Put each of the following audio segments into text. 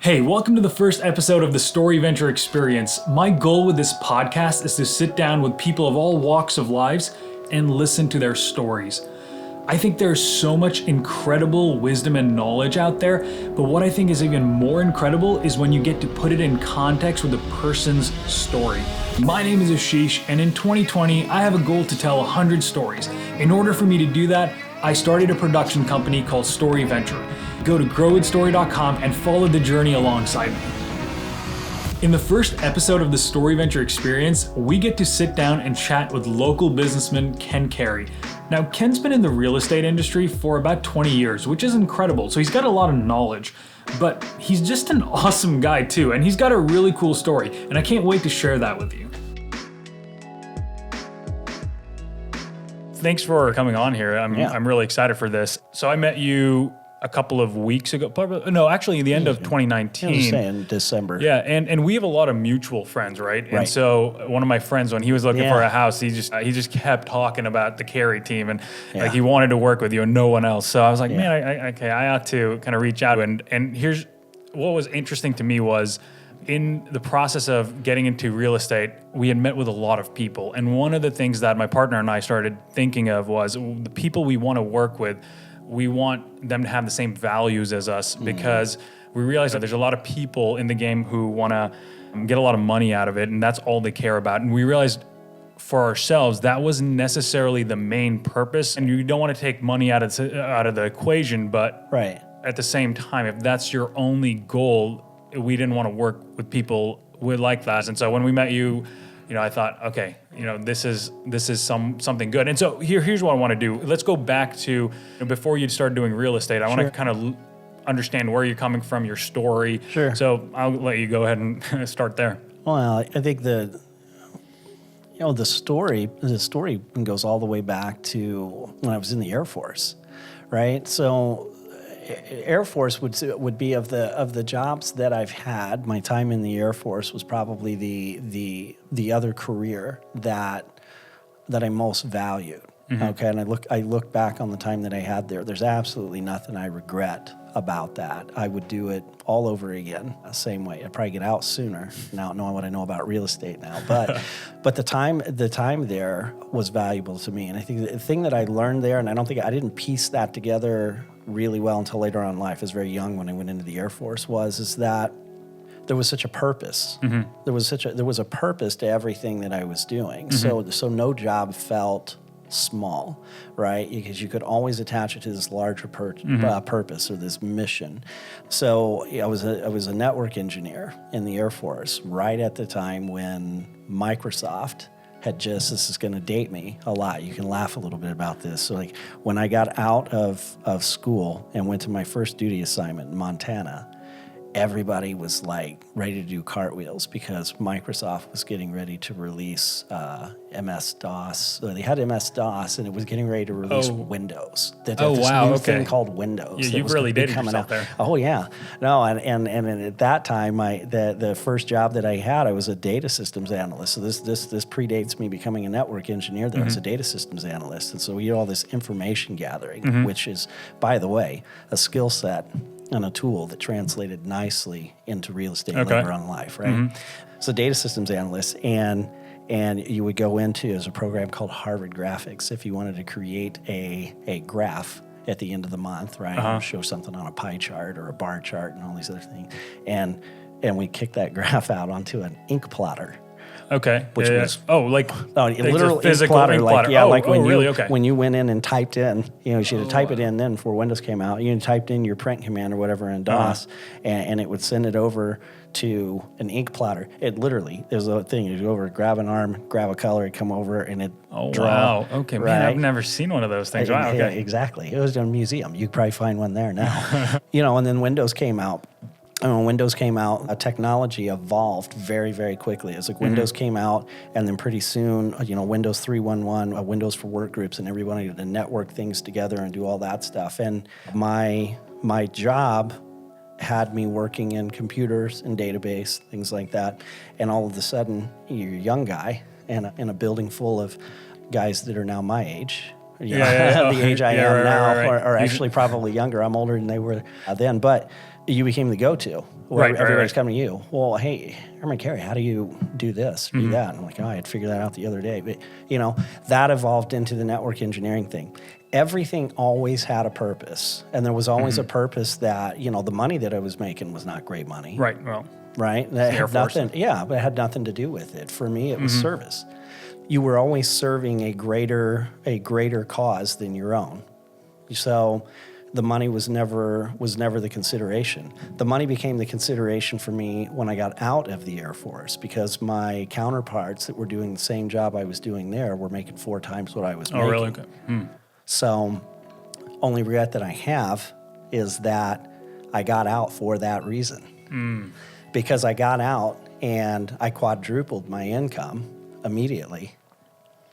Hey, welcome to the first episode of the Storyventure experience. My goal with this podcast is to sit down with people of all walks of lives and listen to their stories. I think there's so much incredible wisdom and knowledge out there, but what I think is even more incredible is when you get to put it in context with a person's story. My name is Ashish, and in 2020, I have a goal to tell 100 stories. In order for me to do that, I started a production company called Storyventure. Go to growwithstory.com and follow the journey alongside me. In the first episode of the Storyventure experience, we get to sit down and chat with local businessman Ken Cary. Now, Ken's been in the real estate industry for about 20 years, which is incredible, so he's got a lot of knowledge. But he's just an awesome guy too, and he's got a really cool story, and I can't wait to share that with you. Thanks for coming on here. I'm really excited for this. So I met you a couple of weeks ago, actually the end of 2019. I was saying December. Yeah, and we have a lot of mutual friends, right? And so one of my friends, when he was looking for a house, he just kept talking about the Cary team, and like he wanted to work with you and no one else. So I was like, man, I ought to kind of reach out. And here's what was interesting to me was, in the process of getting into real estate, we had met with a lot of people. And one of the things that my partner and I started thinking of was the people we want to work with, we want them to have the same values as us, because we realize that there's a lot of people in the game who want to get a lot of money out of it, and that's all they care about. And we realized for ourselves that wasn't necessarily the main purpose. And you don't want to take money out of the equation, but at the same time, if that's your only goal, we didn't want to work with people with like that. And so when we met you, I thought, okay, this is something good. And so here's what I want to do. Let's go back to before you started doing real estate. I want to kind of understand where you're coming from, your story. Sure. So I'll let you go ahead and start there. Well, I think the story goes all the way back to when I was in the Air Force, right? So Air Force would be of the jobs that I've had. My time in the Air Force was probably the other career that I most valued. Mm-hmm. Okay, and I look back on the time that I had there. There's absolutely nothing I regret about that. I would do it all over again, the same way. I'd probably get out sooner now, knowing what I know about real estate now. But the time there was valuable to me, and I think the thing that I learned there, and I didn't piece that together really well until later on in life. I was very young when I went into the Air Force. Is that there was such a purpose. Mm-hmm. There was a purpose to everything that I was doing. Mm-hmm. So no job felt small, right? Because you could always attach it to this larger purpose or this mission. So I was a network engineer in the Air Force right at the time when Microsoft had this is going to date me a lot. You can laugh a little bit about this. So like when I got out of school and went to my first duty assignment in Montana, everybody was like ready to do cartwheels because Microsoft was getting ready to release MS-DOS. So they had MS-DOS, and it was getting ready to release Windows. This new thing called Windows. Yeah, you've really dated yourself there. Oh yeah, no, and at that time, the first job that I had, I was a data systems analyst. So this predates me becoming a network engineer. There, I was a data systems analyst, and so we did all this information gathering, which is, by the way, a skill set and a tool that translated nicely into real estate later on in life, right? Mm-hmm. So data systems analyst, and you would go into as a program called Harvard Graphics if you wanted to create a graph at the end of the month, right? Show something on a pie chart or a bar chart and all these other things. And we kick that graph out onto an ink plotter. Okay. Which was literal physical ink plotter. When you went in and typed in, you should have typed it in then before Windows came out. You typed in your print command or whatever in DOS, and it would send it over to an ink plotter. It literally, there's a thing, you go over, grab an arm, grab a color, it come over, and it draw. Wow. Okay, right? Man, I've never seen one of those things. Wow, okay. Yeah, exactly. It was in a museum. You could probably find one there now. And then Windows came out. And when Windows came out, technology evolved very, very quickly. It's like Windows came out, and then pretty soon, Windows 3.1.1, Windows for Workgroups, and everybody to network things together and do all that stuff. And my job had me working in computers and database, things like that. And all of a sudden, you're a young guy in a building full of guys that are now my age. The age I am now, or actually probably younger. I'm older than they were then. But you became the go-to. Everybody's coming to you. Well, hey, Herman Cary, how do you do this, do that? And I'm like, I had figured that out the other day. But, that evolved into the network engineering thing. Everything always had a purpose. And there was always a purpose that, the money that I was making was not great money. Right, well. Right? That had nothing, but it had nothing to do with it. For me, it was service. You were always serving a greater cause than your own. So the money was never the consideration. The money became the consideration for me when I got out of the Air Force, because my counterparts that were doing the same job I was doing there were making 4 times what I was making. Oh, really? Okay. So only regret that I have is that I got out for that reason. Because I got out and I quadrupled my income immediately,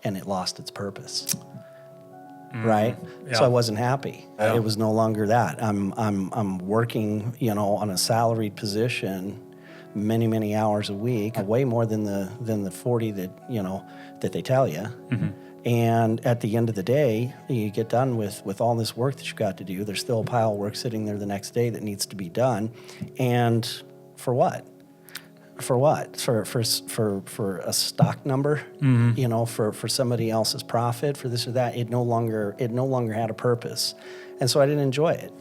and it lost its purpose. Right? Yeah. So I wasn't happy. Yeah. It was no longer that. I'm working, on a salaried position many, many hours a week, way more than the 40 that they tell you. And at the end of the day, you get done with all this work that you've got to do. There's still a pile of work sitting there the next day that needs to be done. And for what? For what? For a stock number, for somebody else's profit, for this or that. It no longer had a purpose, and so I didn't enjoy it.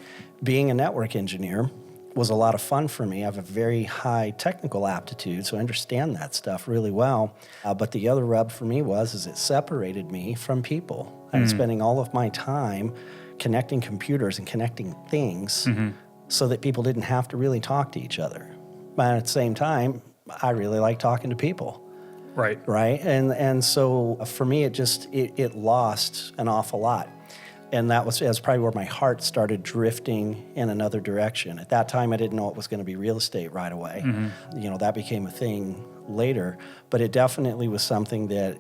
Being a network engineer was a lot of fun for me. I have a very high technical aptitude, so I understand that stuff really well. But the other rub for me is it separated me from people. I was spending all of my time connecting computers and connecting things so that people didn't have to really talk to each other. But at the same time, I really like talking to people. Right. Right? And so for me, it lost an awful lot. And that was probably where my heart started drifting in another direction. At that time, I didn't know it was going to be real estate right away. That became a thing later. But it definitely was something that,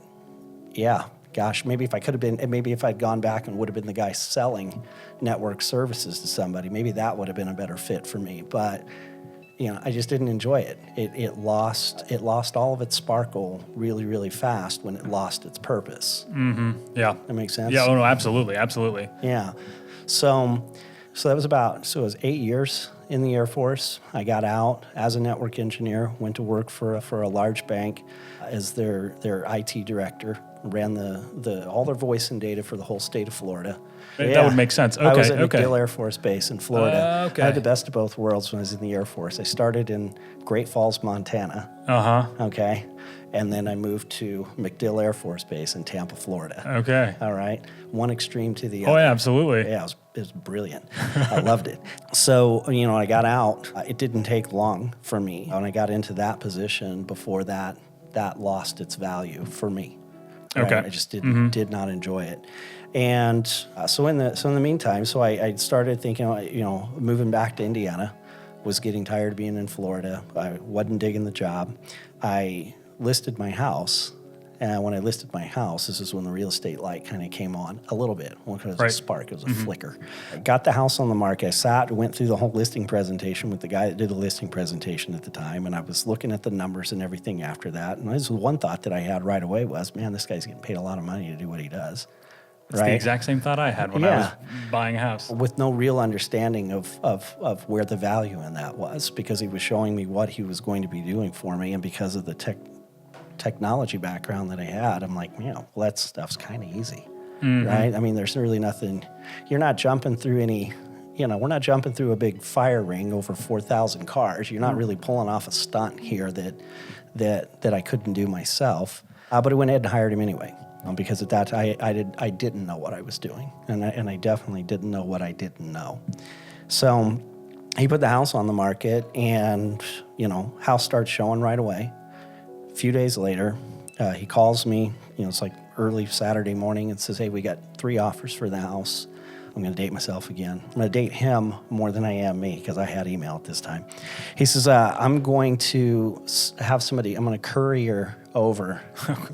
maybe if I'd gone back and would have been the guy selling network services to somebody, maybe that would have been a better fit for me. But I just didn't enjoy it. It lost all of its sparkle really, really fast when it lost its purpose. Yeah. That makes sense? Yeah, no, absolutely. Yeah. So it was 8 years in the Air Force. I got out as a network engineer, went to work for a large bank as their IT director, ran all their voice and data for the whole state of Florida. That would make sense. Okay. I was at MacDill Air Force Base in Florida. Okay. I had the best of both worlds when I was in the Air Force. I started in Great Falls, Montana. Okay. And then I moved to MacDill Air Force Base in Tampa, Florida. Okay. All right. One extreme to the other. Oh, yeah, absolutely. Yeah, it was brilliant. I loved it. So, I got out. It didn't take long for me. When I got into that position before that lost its value for me. Right? Okay. I just did not enjoy it. And so in the meantime, I started thinking, moving back to Indiana, was getting tired of being in Florida. I wasn't digging the job. I listed my house, and when I listed my house, this is when the real estate light kind of came on a little bit. Well, it was a spark, it was a flicker. I got the house on the market. I went through the whole listing presentation with the guy that did the listing presentation at the time, and I was looking at the numbers and everything after that. And this was one thought that I had right away was, man, this guy's getting paid a lot of money to do what he does. It's the exact same thought I had when I was buying a house. With no real understanding of where the value in that was, because he was showing me what he was going to be doing for me, and because of the technology background that I had, I'm like, that stuff's kind of easy, right? I mean, there's really nothing. You're not jumping through any, we're not jumping through a big fire ring over 4,000 cars. You're not really pulling off a stunt here that I couldn't do myself. But I went ahead and hired him anyway. Because at that time, I didn't know what I was doing, and I definitely didn't know what I didn't know. So he put the house on the market, and house starts showing right away. A few days later, he calls me. It's like early Saturday morning, and says, "Hey, we got 3 offers for the house." I'm going to date myself again. I'm going to date him more than I am me, because I had email at this time. He says, I'm going to have somebody, I'm going to courier over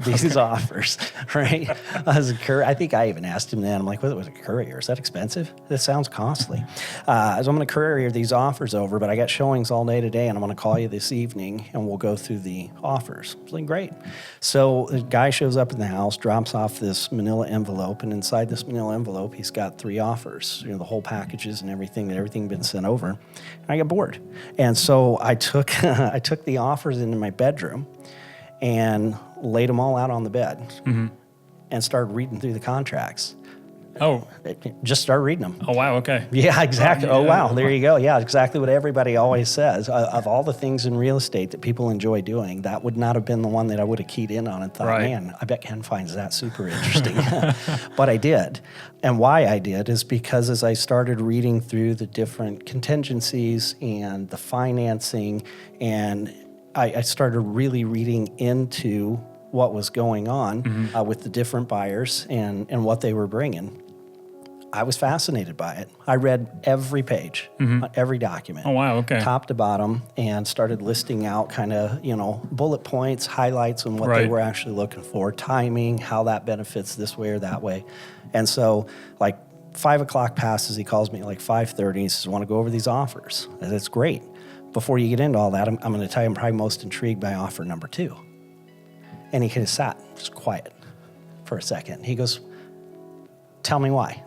these offers, right? I think I even asked him then, I'm like, what was a courier? Is that expensive? That sounds costly. So I'm going to courier these offers over, but I got showings all day today, and I'm going to call you this evening, and we'll go through the offers. I was like, great. So the guy shows up in the house, drops off this manila envelope, and inside this manila envelope, he's got 3 offers, the whole packages and everything been sent over. And I got bored. And so I took I took the offers into my bedroom and laid them all out on the bed and started reading through the contracts. Oh. Just start reading them. Oh, wow. Okay. Yeah, exactly. Oh, wow. There you go. Yeah, exactly what everybody always says. Of all the things in real estate that people enjoy doing, that would not have been the one that I would have keyed in on and thought, man, I bet Ken finds that super interesting. But I did. And why I did is because as I started reading through the different contingencies and the financing, and I started really reading into what was going on with the different buyers and what they were bringing. I was fascinated by it. I read every page, every document. Oh, wow, okay. Top to bottom, and started listing out kind of, bullet points, highlights on what they were actually looking for, timing, how that benefits this way or that way. And so, 5 o'clock passes, he calls me at 5:30, he says, I want to go over these offers. And it's great. Before you get into all that, I'm going to tell you I'm probably most intrigued by offer number 2. And he kind of sat, just quiet for a second. He goes, tell me why.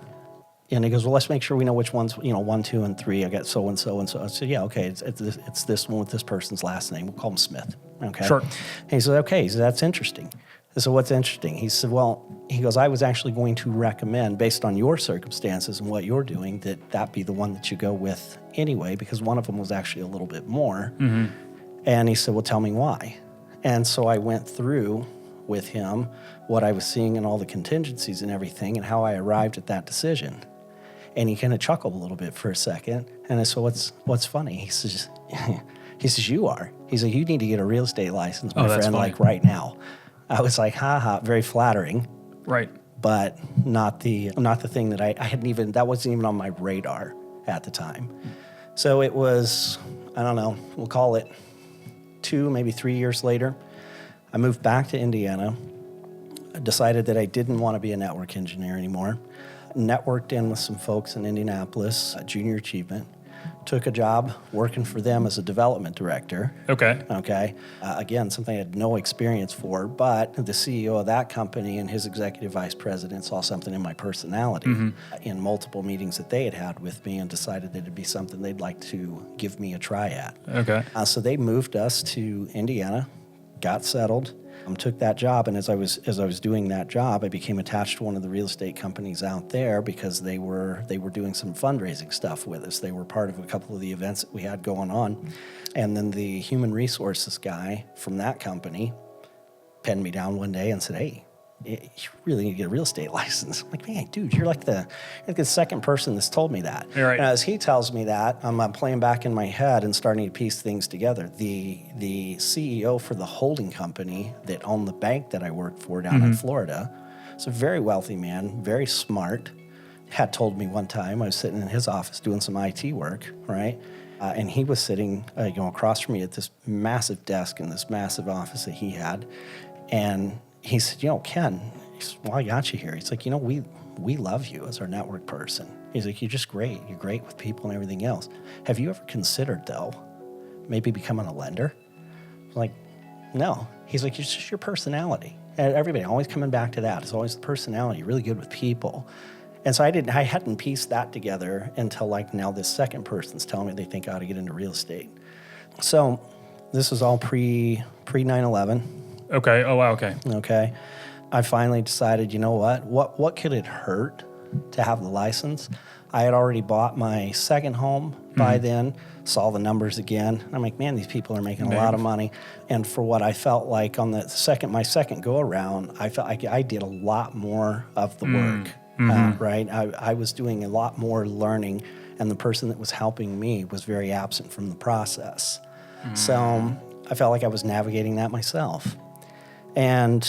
And he goes, well, let's make sure we know which ones, 1, 2, and 3. I got so and so and so. I said, yeah, okay, it's this one with this person's last name. We'll call him Smith. Okay. Sure. And he said, okay. He said, that's interesting. I said, what's interesting? He said, he goes, I was actually going to recommend, based on your circumstances and what you're doing, that be the one that you go with anyway, because one of them was actually a little bit more. And he said, well, tell me why. And so I went through with him what I was seeing in all the contingencies and everything and how I arrived at that decision. And he kind of chuckled a little bit for a second. And I said, what's funny? He says, you are. He's like, you need to get a real estate license, my friend, funny. Right now. I was like, very flattering. Right. But not the thing that I hadn't even, that wasn't even on my radar at the time. So it was, I don't know, we'll call it 2, maybe 3 years later. I moved back to Indiana. I decided that I didn't want to be a network engineer anymore. Networked in with some folks in Indianapolis, Junior Achievement. Took a job working for them as a development director. Okay. Again, something I had no experience for, but the CEO of that company and his executive vice president saw something in my personality in multiple meetings that they had with me and decided that it'd be something they'd like to give me a try at. Okay. So they moved us to Indiana, got settled, took that job, and as I was doing that job, I became attached to one of the real estate companies out there because they were doing some fundraising stuff with us. They were part of a couple of the events that we had going on. And then the human resources guy from that company penned me down one day and said, hey, you really need to get a real estate license. I'm like, man, dude, you're like the second person that's told me that. You're right. And as he tells me that, I'm playing back in my head and starting to piece things together. The CEO for the holding company that owned the bank that I worked for down in Florida, is a very wealthy man, very smart, had told me one time, I was sitting in his office doing some IT work, right? And he was sitting across from me at this massive desk in this massive office that he had. And he said, Ken, I got you here. He's like, we love you as our network person. He's like, you're just great. You're great with people and everything else. Have you ever considered, though, maybe becoming a lender? I'm like, no. He's like, it's just your personality. And everybody always coming back to that. It's always the personality. You're really good with people. And so I hadn't pieced that together until now this second person's telling me they think I ought to get into real estate. So this was all pre 9/11. Okay. Oh, wow. Okay. Okay. I finally decided, you know what could it hurt to have the license? I had already bought my second home by then, saw the numbers again. I'm like, man, these people are making a lot of money. And for what I felt like on my second go around, I felt like I did a lot more of the work, right? I was doing a lot more learning, and the person that was helping me was very absent from the process. So I felt like I was navigating that myself. And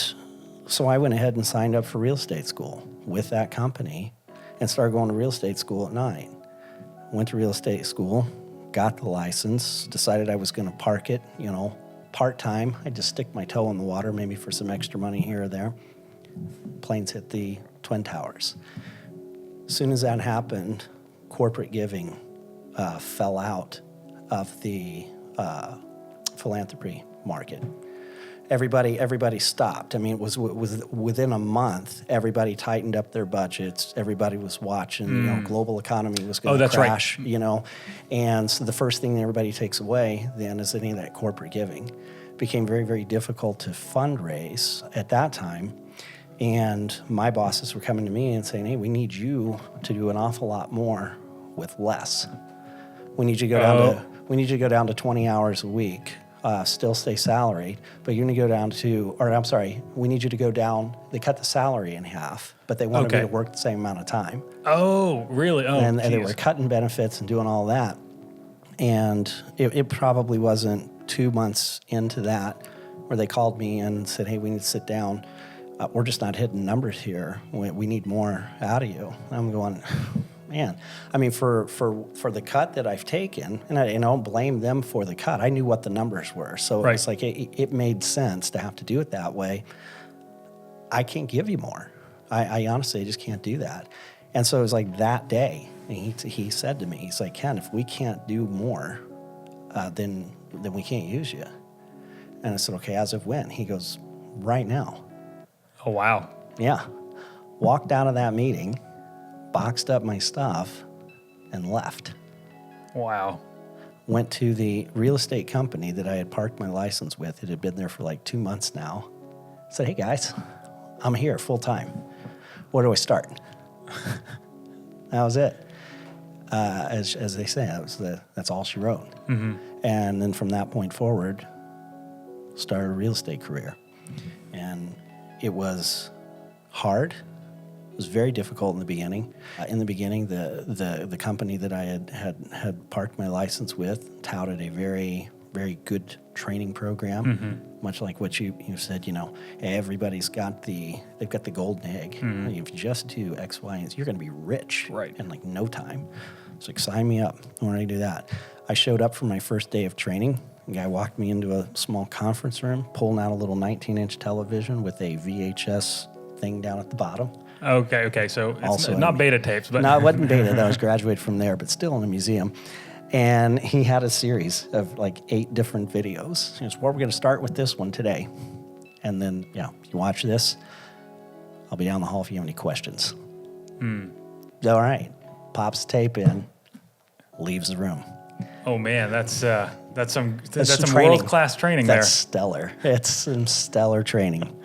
so I went ahead and signed up for real estate school with that company and started going to real estate school at 9. Went to real estate school, got the license, decided I was going to park part-time. I just stick my toe in the water, maybe for some extra money here or there. Planes hit the Twin Towers. As soon as that happened, corporate giving fell out of the philanthropy market. Everybody stopped. I mean, it was within a month, everybody tightened up their budgets. Everybody was watching, global economy was going to crash, right. And so the first thing that everybody takes away then is any of that corporate giving. It became very, very difficult to fundraise at that time. And my bosses were coming to me and saying, hey, we need you to do an awful lot more with less. We need you to go down to 20 hours a week. Still stay salaried, but you're going to go down to, we need you to go down, they cut the salary in half, but they wanted me to work the same amount of time. Oh, really? Oh, and they were cutting benefits and doing all that. And it probably wasn't 2 months into that where they called me and said, hey, we need to sit down. We're just not hitting numbers here. We need more out of you. And I'm going, man, I mean, for the cut that I've taken, and I don't blame them for the cut. I knew what the numbers were. So it's like it made sense to have to do it that way. I can't give you more. I honestly just can't do that. And so it was like that day, and he said to me, he's like, Ken, if we can't do more, then we can't use you. And I said, okay, as of when? He goes, right now. Oh, wow. Yeah. Walked out of that meeting, boxed up my stuff, and left. Wow. Went to the real estate company that I had parked my license with. It had been there for like 2 months now. Said, hey, guys, I'm here full time. Where do I start? That was it. As they say, that's all she wrote. Mm-hmm. And then from that point forward, started a real estate career. And it was hard. It was very difficult in the beginning. The company that I had parked my license with touted a very, very good training program, much like what you said. Everybody's got they've got the golden egg. Mm-hmm. If you just do X, Y, and Z, you're going to be rich in like no time. So sign me up. I want to do that. I showed up for my first day of training. The guy walked me into a small conference room, pulling out a little 19-inch television with a VHS thing down at the bottom. Okay. So it's also not beta tapes, but no, it wasn't beta. That was graduated from there, but still in a museum. And he had a series of like 8 different videos. He goes, well, we're going to start with this one today. And then, you watch this. I'll be down the hall if you have any questions. All right. Pops tape in, leaves the room. Oh man, that's some world-class training there. That's stellar. It's some stellar training.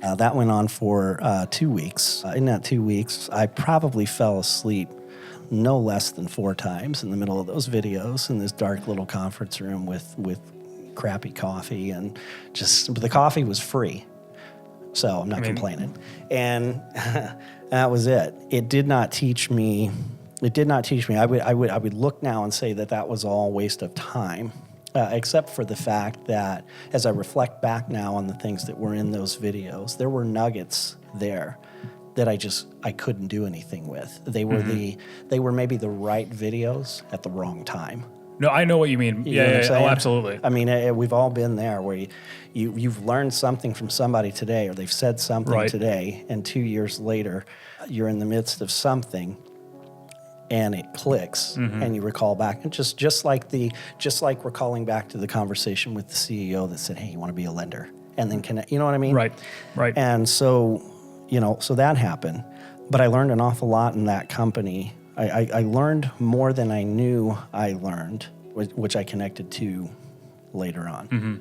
That went on for 2 weeks. In that 2 weeks, I probably fell asleep no less than 4 times in the middle of those videos in this dark little conference room with crappy coffee, and but the coffee was free, so I'm not complaining. And that was it. It did not teach me. I would look now and say that was all waste of time. Except for the fact that as I reflect back now on the things that were in those videos, there were nuggets there that I couldn't do anything with. They were they were maybe the right videos at the wrong time. No, I know what you mean. You know what I'm saying? Oh, absolutely. I mean, we've all been there where you've learned something from somebody today, or they've said something today, and 2 years later, you're in the midst of something, and it clicks, and you recall back, and just like recalling back to the conversation with the CEO that said, "Hey, you want to be a lender?" And then you know what I mean? Right. And so, so that happened, but I learned an awful lot in that company. I learned more than I knew I learned, which I connected to later on. Mm-hmm.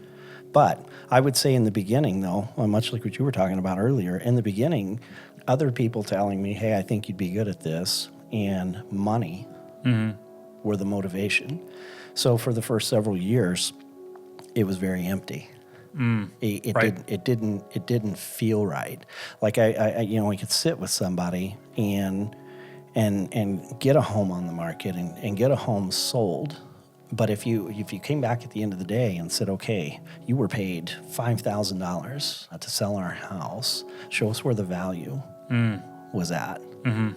But I would say in the beginning, though, much like what you were talking about earlier, in the beginning, other people telling me, "Hey, I think you'd be good at this," and money were the motivation. So for the first several years, it was very empty. It didn't feel right. Like I could sit with somebody and get a home on the market and get a home sold. But if you came back at the end of the day and said, okay, you were paid $5,000 to sell our house, show us where the value was at. Mm-hmm.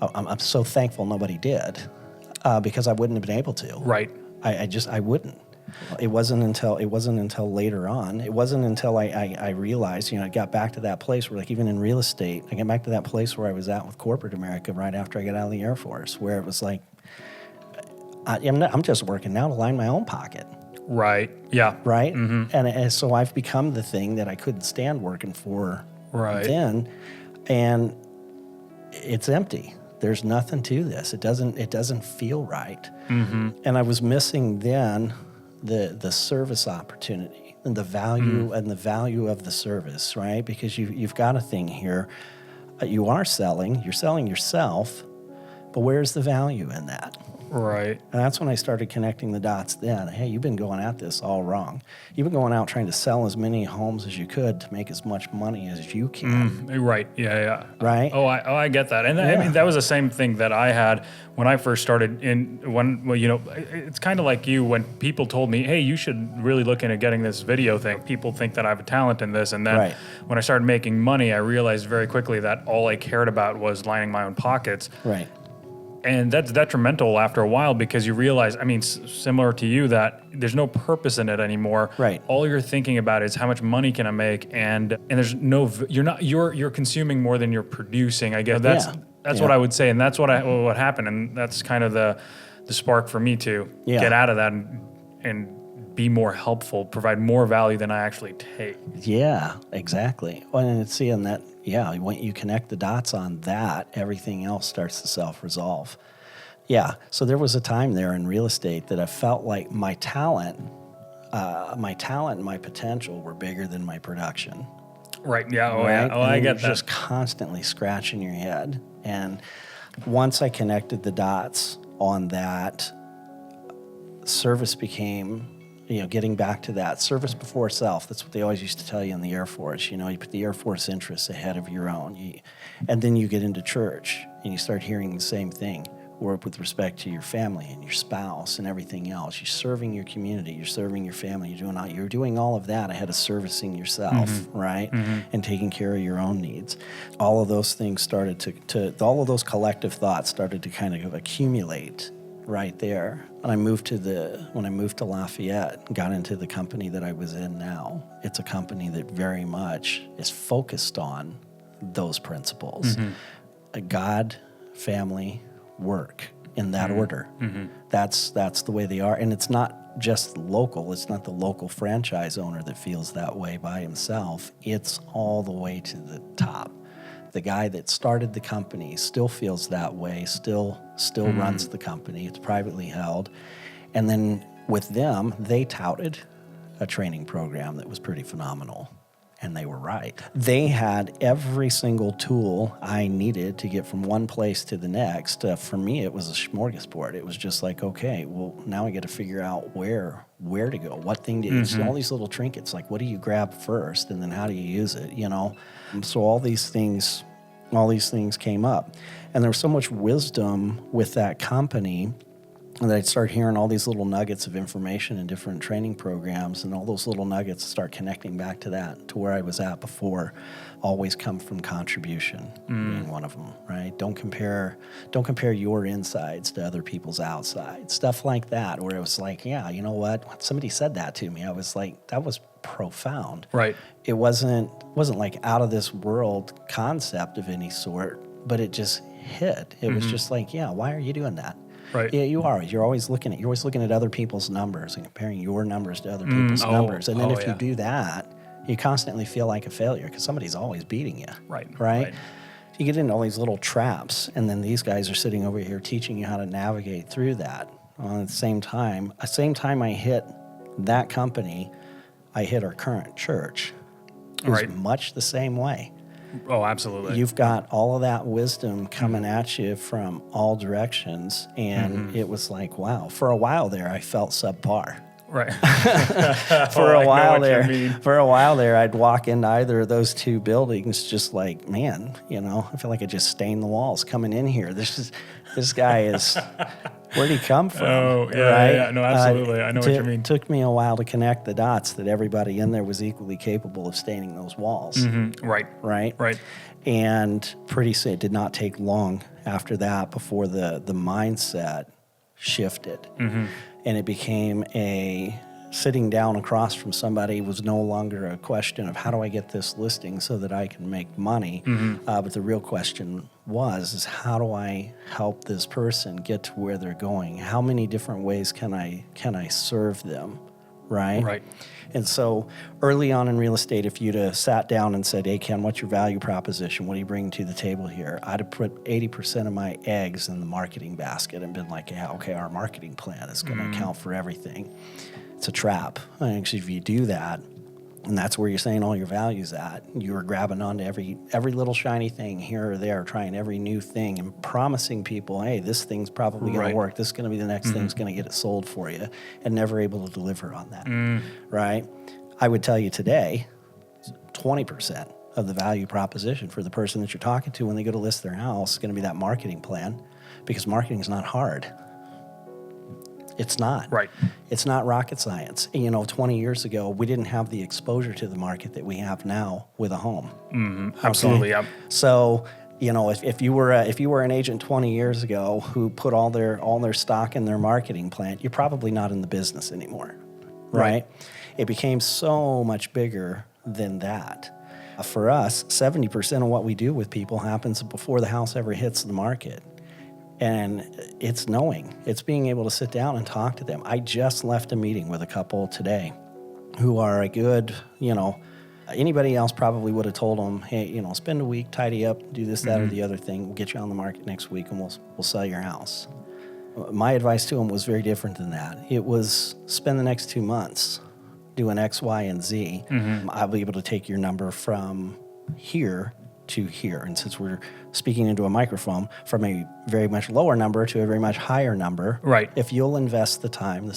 I'm so thankful nobody did, because I wouldn't have been able to. Right. I wouldn't. It wasn't until later on. It wasn't until I realized, I got back to that place where, like, even in real estate, I got back to that place where I was at with corporate America right after I got out of the Air Force, where it was like, I'm just working now to line my own pocket. Right. Yeah. Right. And so I've become the thing that I couldn't stand working for then, and it's empty. There's nothing to this. It doesn't feel right. And I was missing then the service opportunity and the value of the service, right? Because you've got a thing here. You're selling yourself, but where's the value in that? Right. And that's when I started connecting the dots then. Hey, you've been going at this all wrong. You've been going out trying to sell as many homes as you could to make as much money as you can. Right. Yeah. Right? I get that. And I mean, that was the same thing that I had when I first started it's kind of like you, when people told me, hey, you should really look into getting this video thing. People think that I have a talent in this. And then when I started making money, I realized very quickly that all I cared about was lining my own pockets. Right. And that's detrimental after a while, because you realize, I mean, similar to you, that there's no purpose in it anymore. Right. All you're thinking about is how much money can I make, and there's you're consuming more than you're producing. I guess that's what I would say, and that's what happened, and that's kind of the spark for me to get out of that and be more helpful, provide more value than I actually take. Yeah, exactly. Well, and it's seeing that. Yeah, when you connect the dots on that, everything else starts to self-resolve. Yeah, so there was a time there in real estate that I felt like my talent and my potential were bigger than my production. Right, yeah, I get that. Just constantly scratching your head. And once I connected the dots on that, service became... getting back to that, service before self. That's what they always used to tell you in the Air Force. You put the Air Force interests ahead of your own. And then you get into church and you start hearing the same thing. Work with respect to your family and your spouse and everything else. You're serving your community. You're serving your family. You're doing all of that ahead of servicing yourself, right? And taking care of your own needs. All of those things started all of those collective thoughts started to kind of accumulate right there. When I moved to Lafayette and got into the company that I was in now, it's a company that very much is focused on those principles. God, family, work, in that order. That's the way they are. And it's not just local. It's not the local franchise owner that feels that way by himself. It's all the way to the top. The guy that started the company still feels that way, still runs the company. It's privately held. And then with them, they touted a training program that was pretty phenomenal. And they were right. They had every single tool I needed to get from one place to the next. For me, it was a smorgasbord. It was just like, okay, well, now I got to figure out where to go, what thing to use. All these little trinkets, like what do you grab first, and then how do you use it, So all these things came up. And there was so much wisdom with that company that I'd start hearing all these little nuggets of information in different training programs, and all those little nuggets start connecting back to that, to where I was at before. Always come from contribution, being one of them, right? Don't compare your insides to other people's outsides. Stuff like that, where it was like, yeah, you know what? When somebody said that to me, I was like, that was profound. Right. It wasn't like out of this world concept of any sort, but it just hit. It was just like, yeah, why are you doing that? Right. Yeah, you are. You're always looking at other people's numbers and comparing your numbers to other people's numbers. And then if you do that, you constantly feel like a failure because somebody's always beating you. Right. You get into all these little traps, and then these guys are sitting over here teaching you how to navigate through that. At the same time I hit that company, I hit our current church. It was much the same way. Oh, absolutely. You've got all of that wisdom coming at you from all directions, and it was like, wow. For a while there, I felt subpar. Right. For a while there, I'd walk into either of those two buildings just like, man, I feel like I just stained the walls coming in here. This guy is, where'd he come from? Oh, yeah, yeah. No, absolutely. I know what you mean. It took me a while to connect the dots that everybody in there was equally capable of staining those walls. Right. And pretty soon, it did not take long after that before the mindset shifted. And it became sitting down across from somebody was no longer a question of how do I get this listing so that I can make money, but the real question is how do I help this person get to where they're going? How many different ways can I serve them, right? Right. And so early on in real estate, if you'd have sat down and said, hey, Ken, what's your value proposition? What are you bringing to the table here? I'd have put 80% of my eggs in the marketing basket and been like, yeah, okay, our marketing plan is going to account for everything. It's a trap. Actually, if you do that, and that's where you're saying all your value's at, you're grabbing onto every little shiny thing here or there, trying every new thing and promising people, hey, this thing's probably going to work. This is going to be the next thing's going to get it sold for you, and never able to deliver on that, right? I would tell you today, 20% of the value proposition for the person that you're talking to when they go to list their house is going to be that marketing plan, because marketing is not hard. It's not. Right. It's not rocket science. 20 years ago, we didn't have the exposure to the market that we have now with a home. Absolutely. Okay? Yep. So, if you were an agent 20 years ago who put all their stock in their marketing plan, you're probably not in the business anymore, right? It became so much bigger than that. For us, 70% of what we do with people happens before the house ever hits the market. And it's knowing. It's being able to sit down and talk to them. I just left a meeting with a couple today who are a good, anybody else probably would have told them, hey, spend a week, tidy up, do this, that, or the other thing. We'll get you on the market next week and we'll sell your house. My advice to them was very different than that. It was spend the next 2 months doing X, Y, and Z. I'll be able to take your number from here to here. And since we're speaking into a microphone, from a very much lower number to a very much higher number, right? If you'll invest the time, the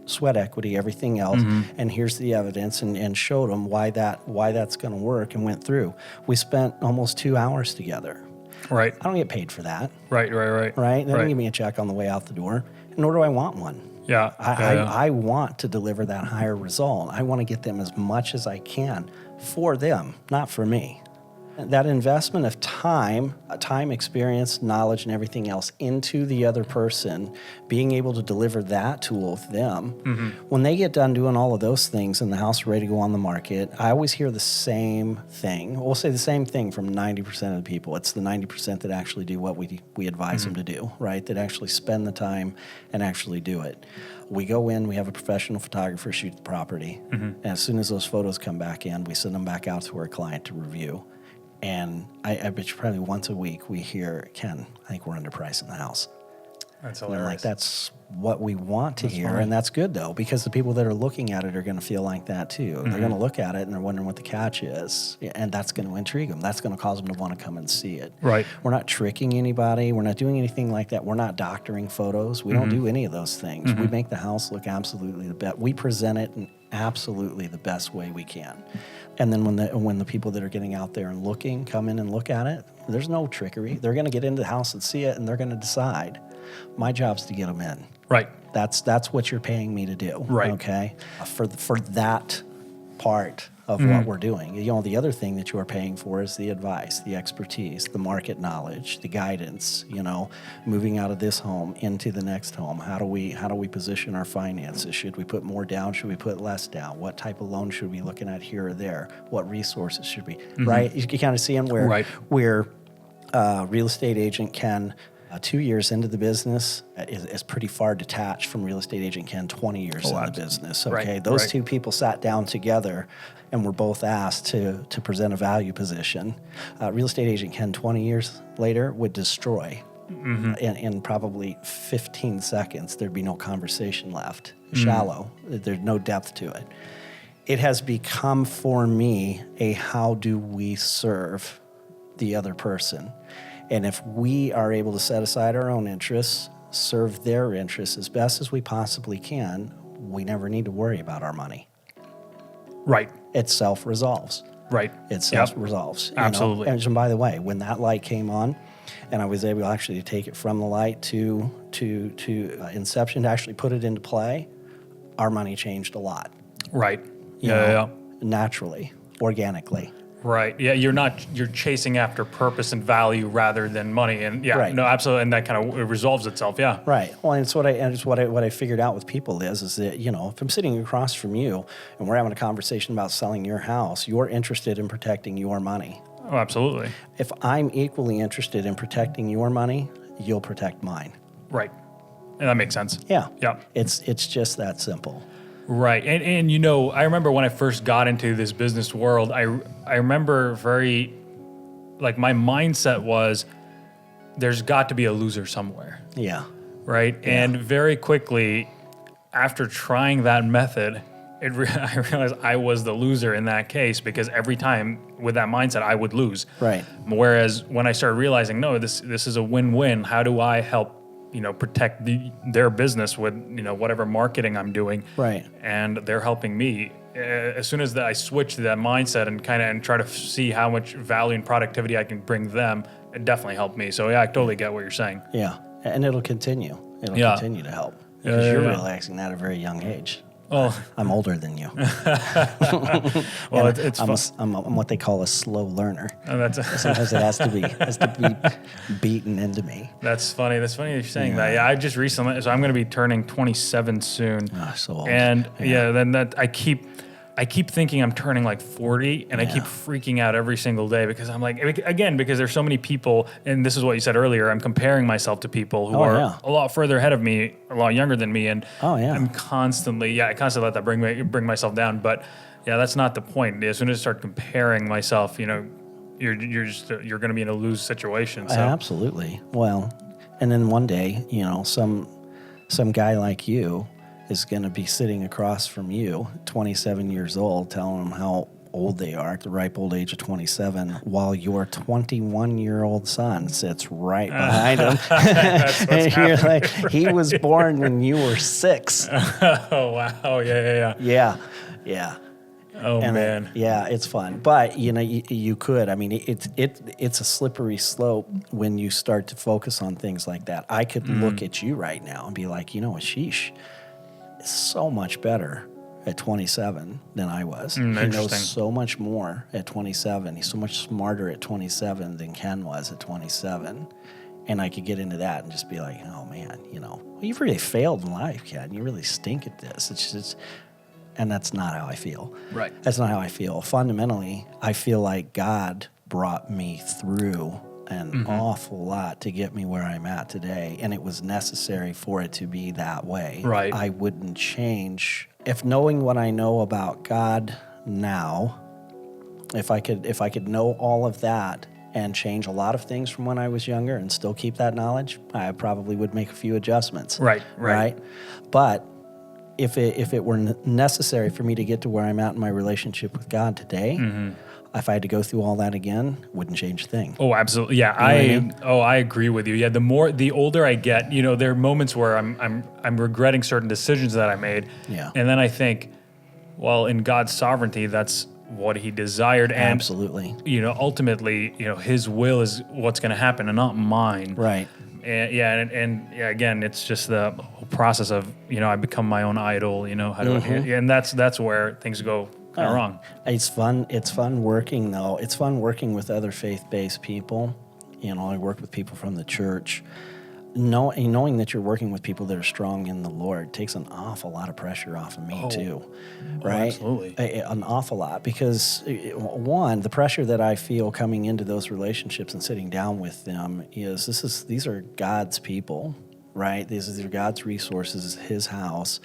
sweat equity, everything else, and here's the evidence, and showed them why that's going to work, and went through. We spent almost 2 hours together. Right. I don't get paid for that. Right. They don't give me a check on the way out the door, nor do I want one. Yeah. I want to deliver that higher result. I want to get them as much as I can for them, not for me. That investment of time, experience, knowledge, and everything else into the other person, being able to deliver that tool to them, when they get done doing all of those things and the house is ready to go on the market, I always hear the same thing. We'll say the same thing from 90% of the people. It's the 90% that actually do what we advise them to do, right? That actually spend the time and actually do it. We go in, we have a professional photographer shoot the property, and as soon as those photos come back in, we send them back out to our client to review. And I bet you probably once a week we hear, Ken, I think we're underpricing the house. That's hilarious. And I'm like, that's what we want to hear. Funny. And that's good, though, because the people that are looking at it are going to feel like that, too. They're going to look at it and they're wondering what the catch is. And that's going to intrigue them. That's going to cause them to want to come and see it. Right. We're not tricking anybody. We're not doing anything like that. We're not doctoring photos. We don't do any of those things. We make the house look absolutely the best. We present it in absolutely the best way we can. And then when the people that are getting out there and looking come in and look at it, there's no trickery. They're going to get into the house and see it, and they're going to decide. My job's to get them in. Right. That's what you're paying me to do. Right. Okay. For that part of what we're doing. The other thing that you are paying for is the advice, the expertise, the market knowledge, the guidance, moving out of this home into the next home. How do we position our finances? Should we put more down? Should we put less down? What type of loan should we be looking at here or there? What resources should we, right? You kind of see where real estate agent Ken, 2 years into the business is pretty far detached from real estate agent Ken 20 years in the business. Okay, those two people sat down together and were both asked to present a value position. Real estate agent Ken 20 years later would destroy. In probably 15 seconds, there'd be no conversation left. Shallow. There's no depth to it. It has become for me a how do we serve the other person. And if we are able to set aside our own interests, serve their interests as best as we possibly can, we never need to worry about our money. Right. It self-resolves. Right. It self-resolves. Absolutely. And by the way, when that light came on, and I was able actually to take it from the light to inception, to actually put it into play, our money changed a lot. Right. Naturally, organically. Right. Yeah. You're chasing after purpose and value rather than money. And yeah, Right. no, absolutely. And that kind of it resolves itself. Yeah. Right. Well, and it's what I figured out with people is that, if I'm sitting across from you and we're having a conversation about selling your house, you're interested in protecting your money. Oh, absolutely. If I'm equally interested in protecting your money, you'll protect mine. Right. And that makes sense. Yeah. Yeah. It's just that simple. Right. And I remember when I first got into this business world, I remember my mindset was there's got to be a loser somewhere. Yeah. Right. Yeah. And very quickly after trying that method, I realized I was the loser in that case because every time with that mindset, I would lose. Right. Whereas when I started realizing, no, this is a win-win. How do I help protect their business with, whatever marketing I'm doing. Right. And they're helping me. As soon as I switch to that mindset and try to see how much value and productivity I can bring them, it definitely helped me. So yeah, I totally get what you're saying. Yeah. And it'll continue. It'll continue to help. Because you're realizing that at a very young age. Oh, I'm older than you. Well, it's I'm what they call a slow learner. Oh, Sometimes it has to be beaten into me. That's funny. That's funny you're saying that. Yeah, I just recently, so I'm going to be turning 27 soon. Oh, so old. And then that I keep thinking I'm turning like 40, and I keep freaking out every single day because I'm like, again, because there's so many people, and this is what you said earlier, I'm comparing myself to people who are a lot further ahead of me, a lot younger than me, and I'm constantly let that bring myself down. But yeah, that's not the point. As soon as I start comparing myself, you're going to be in a lose situation. So. Absolutely. Well, and then one day, some guy like you is going to be sitting across from you, 27 years old, telling them how old they are at the ripe old age of 27, while your 21-year-old son sits right behind him. And you're like, he was born when you were 6. Oh, wow. Yeah. Yeah. Oh, and man. It's fun. But, you could. I mean, it's a slippery slope when you start to focus on things like that. I could look at you right now and be like, Ashish is so much better at 27 than I was. He knows so much more at 27. He's so much smarter at 27 than Ken was at 27. And I could get into that and just be like, oh, man, you've really failed in life, Ken. You really stink at this. It's just... And that's not how I feel. Right. That's not how I feel. Fundamentally, I feel like God brought me through an awful lot to get me where I'm at today, and it was necessary for it to be that way. Right. I wouldn't change. If knowing what I know about God now, if I could know all of that and change a lot of things from when I was younger and still keep that knowledge, I probably would make a few adjustments. Right. But if it were necessary for me to get to where I'm at in my relationship with God today, if I had to go through all that again, wouldn't change a thing. Oh, absolutely. Yeah, I agree with you. Yeah, the older I get, there are moments where I'm regretting certain decisions that I made. Yeah. And then I think, well, in God's sovereignty, that's what He desired, and absolutely. Ultimately, His will is what's going to happen, and not mine. Right. And again, it's just the whole process of I become my own idol. How do and that's where things go kind of wrong. It's fun. It's fun working though. It's fun working with other faith-based people. I work with people from the church. Knowing that you're working with people that are strong in the Lord takes an awful lot of pressure off of me too, right? Absolutely, an awful lot, because one, the pressure that I feel coming into those relationships and sitting down with them is these are God's people, right? These are God's resources, His house.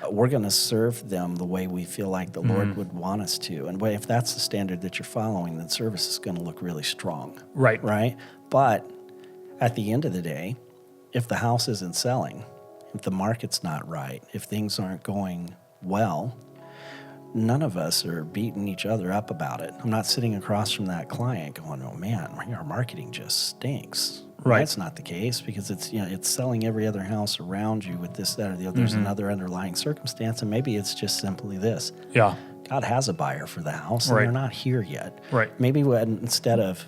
We're going to serve them the way we feel like the Lord would want us to, and if that's the standard that you're following, then service is going to look really strong, right? But at the end of the day, if the house isn't selling, if the market's not right, if things aren't going well, none of us are beating each other up about it. I'm not sitting across from that client going, oh man, our marketing just stinks. Right. That's not the case, because it's selling every other house around you with this, that, or the other. There's another underlying circumstance, and maybe it's just simply this. Yeah. God has a buyer for the house, and they're not here yet. Right. Maybe instead of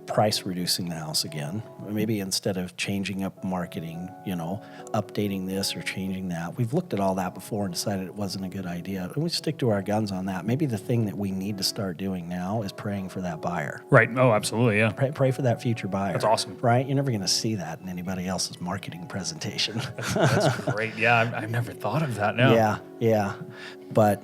price reducing the house again. Maybe instead of changing up marketing, updating this or changing that. We've looked at all that before and decided it wasn't a good idea. And we stick to our guns on that. Maybe the thing that we need to start doing now is praying for that buyer. Right. Oh, absolutely. Yeah. Pray for that future buyer. That's awesome. Right? You're never going to see that in anybody else's marketing presentation. That's great. Yeah. I've never thought of that now. Yeah. But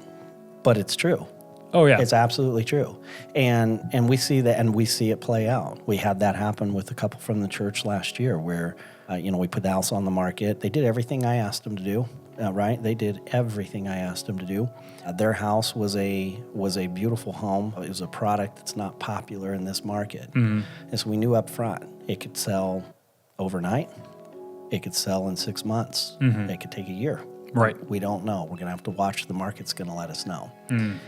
it's true. Oh, yeah. It's absolutely true. And we see that, and we see it play out. We had that happen with a couple from the church last year where, we put the house on the market. They did everything I asked them to do, right? They did everything I asked them to do. Their house was a beautiful home. It was a product that's not popular in this market. Mm-hmm. And so we knew up front it could sell overnight. It could sell in 6 months. Mm-hmm. It could take a year. Right. We don't know. We're going to have to watch. The market's going to let us know. Mm.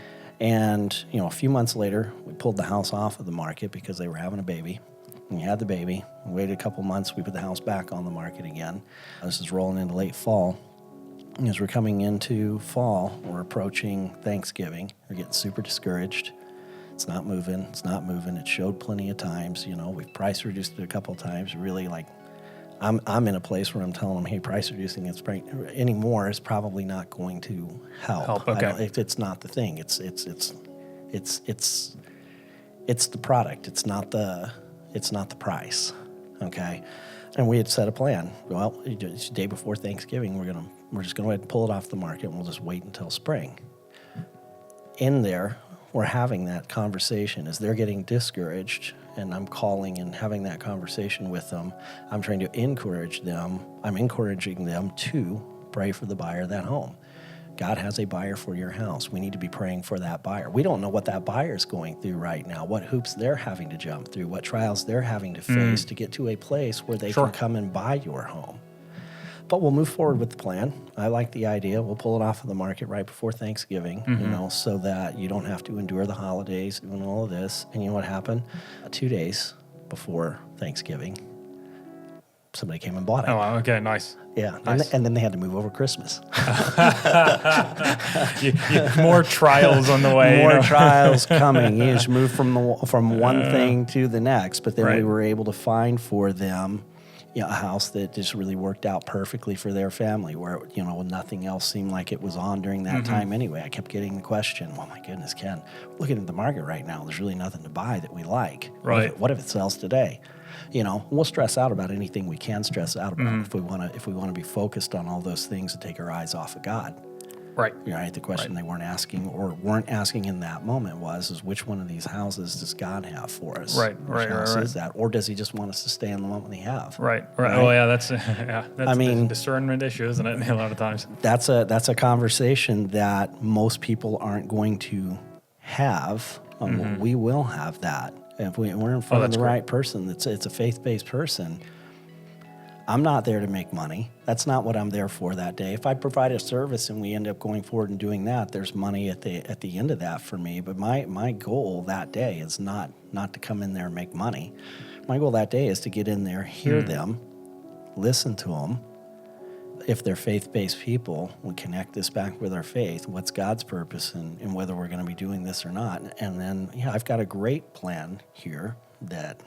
And, a few months later, we pulled the house off of the market because they were having a baby. We had the baby. We waited a couple months. We put the house back on the market again. This is rolling into late fall. As we're coming into fall, we're approaching Thanksgiving. We're getting super discouraged. It's not moving. It showed plenty of times. We've price reduced it a couple of times. Really, I'm in a place where I'm telling them, hey, price reducing it anymore is probably not going to help. Okay. It's not the thing. It's the product. It's not the price. Okay. And we had set a plan. Well, it's the day before Thanksgiving. We're just gonna go ahead and pull it off the market, and we'll just wait until spring. In there, we're having that conversation as they're getting discouraged, and I'm calling and having that conversation with them. I'm trying to encourage them. I'm encouraging them to pray for the buyer of that home. God has a buyer for your house. We need to be praying for that buyer. We don't know what that buyer's going through right now, what hoops they're having to jump through, what trials they're having to face to get to a place where they can come and buy your home. But we'll move forward with the plan. I like the idea. We'll pull it off of the market right before Thanksgiving, so that you don't have to endure the holidays and all of this. And you know what happened? 2 days before Thanksgiving, somebody came and bought it. Oh, okay, nice. Yeah, nice. And then they had to move over Christmas. More trials on the way. More trials coming. You just move from one thing to the next. But then we were able to find for them a house that just really worked out perfectly for their family, where nothing else seemed like it was on during that time anyway. I kept getting the question, oh my goodness, Ken, looking at the market right now, there's really nothing to buy that we like. Right. What if it sells today? We'll stress out about anything we can stress out about if we want to be focused on all those things and take our eyes off of God. Right. Right. The question they weren't asking in that moment is which one of these houses does God have for us? Right. Which house is that? Or does he just want us to stay in the one we have? Right. Oh yeah, that's a discernment issue, isn't it? A lot of times. That's a conversation that most people aren't going to have. We will have that. If we're in front of the right person, it's a faith-based person. I'm not there to make money. That's not what I'm there for that day. If I provide a service and we end up going forward and doing that, there's money at the end of that for me. But my goal that day is not to come in there and make money. My goal that day is to get in there, hear them, listen to them. If they're faith-based people, we connect this back with our faith. What's God's purpose and whether we're going to be doing this or not. And then, I've got a great plan here that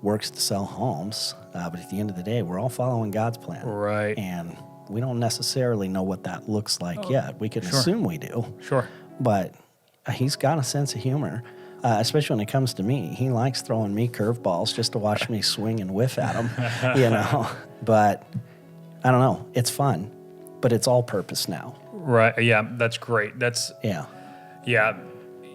works to sell homes, but at the end of the day, we're all following God's plan. Right. And we don't necessarily know what that looks like yet. We can assume we do. Sure. But he's got a sense of humor, especially when it comes to me. He likes throwing me curveballs just to watch me swing and whiff at them, But I don't know. It's fun, but it's all purpose now. Right. Yeah, that's great. Yeah.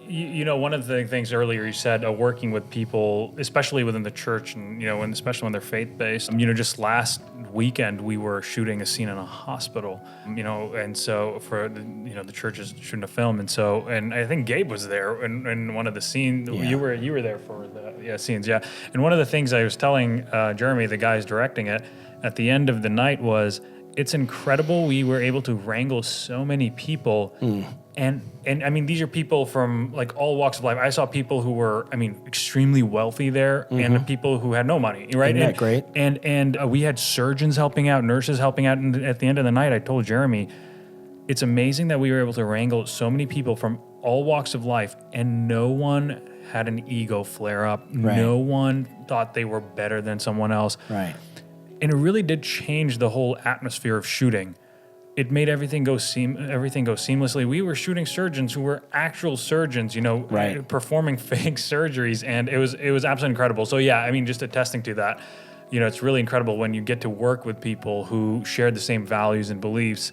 One of the things earlier you said, working with people, especially within the church, and especially when they're faith-based. Just last weekend we were shooting a scene in a hospital. And so for the church is shooting a film, and I think Gabe was there in one of the scenes. Yeah. You were there for the scenes, yeah. And one of the things I was telling Jeremy, the guy who's directing it, at the end of the night was, it's incredible we were able to wrangle so many people. And I mean, these are people from all walks of life. I saw people who were, extremely wealthy there, and people who had no money, right? Isn't that great? And we had surgeons helping out, nurses helping out. And at the end of the night, I told Jeremy, it's amazing that we were able to wrangle so many people from all walks of life, and no one had an ego flare up. Right. No one thought they were better than someone else. Right. And it really did change the whole atmosphere of shooting. It made everything go seamlessly. We were shooting surgeons who were actual surgeons, Right. performing fake surgeries, and it was absolutely incredible. So yeah, I mean, just attesting to that, it's really incredible when you get to work with people who share the same values and beliefs.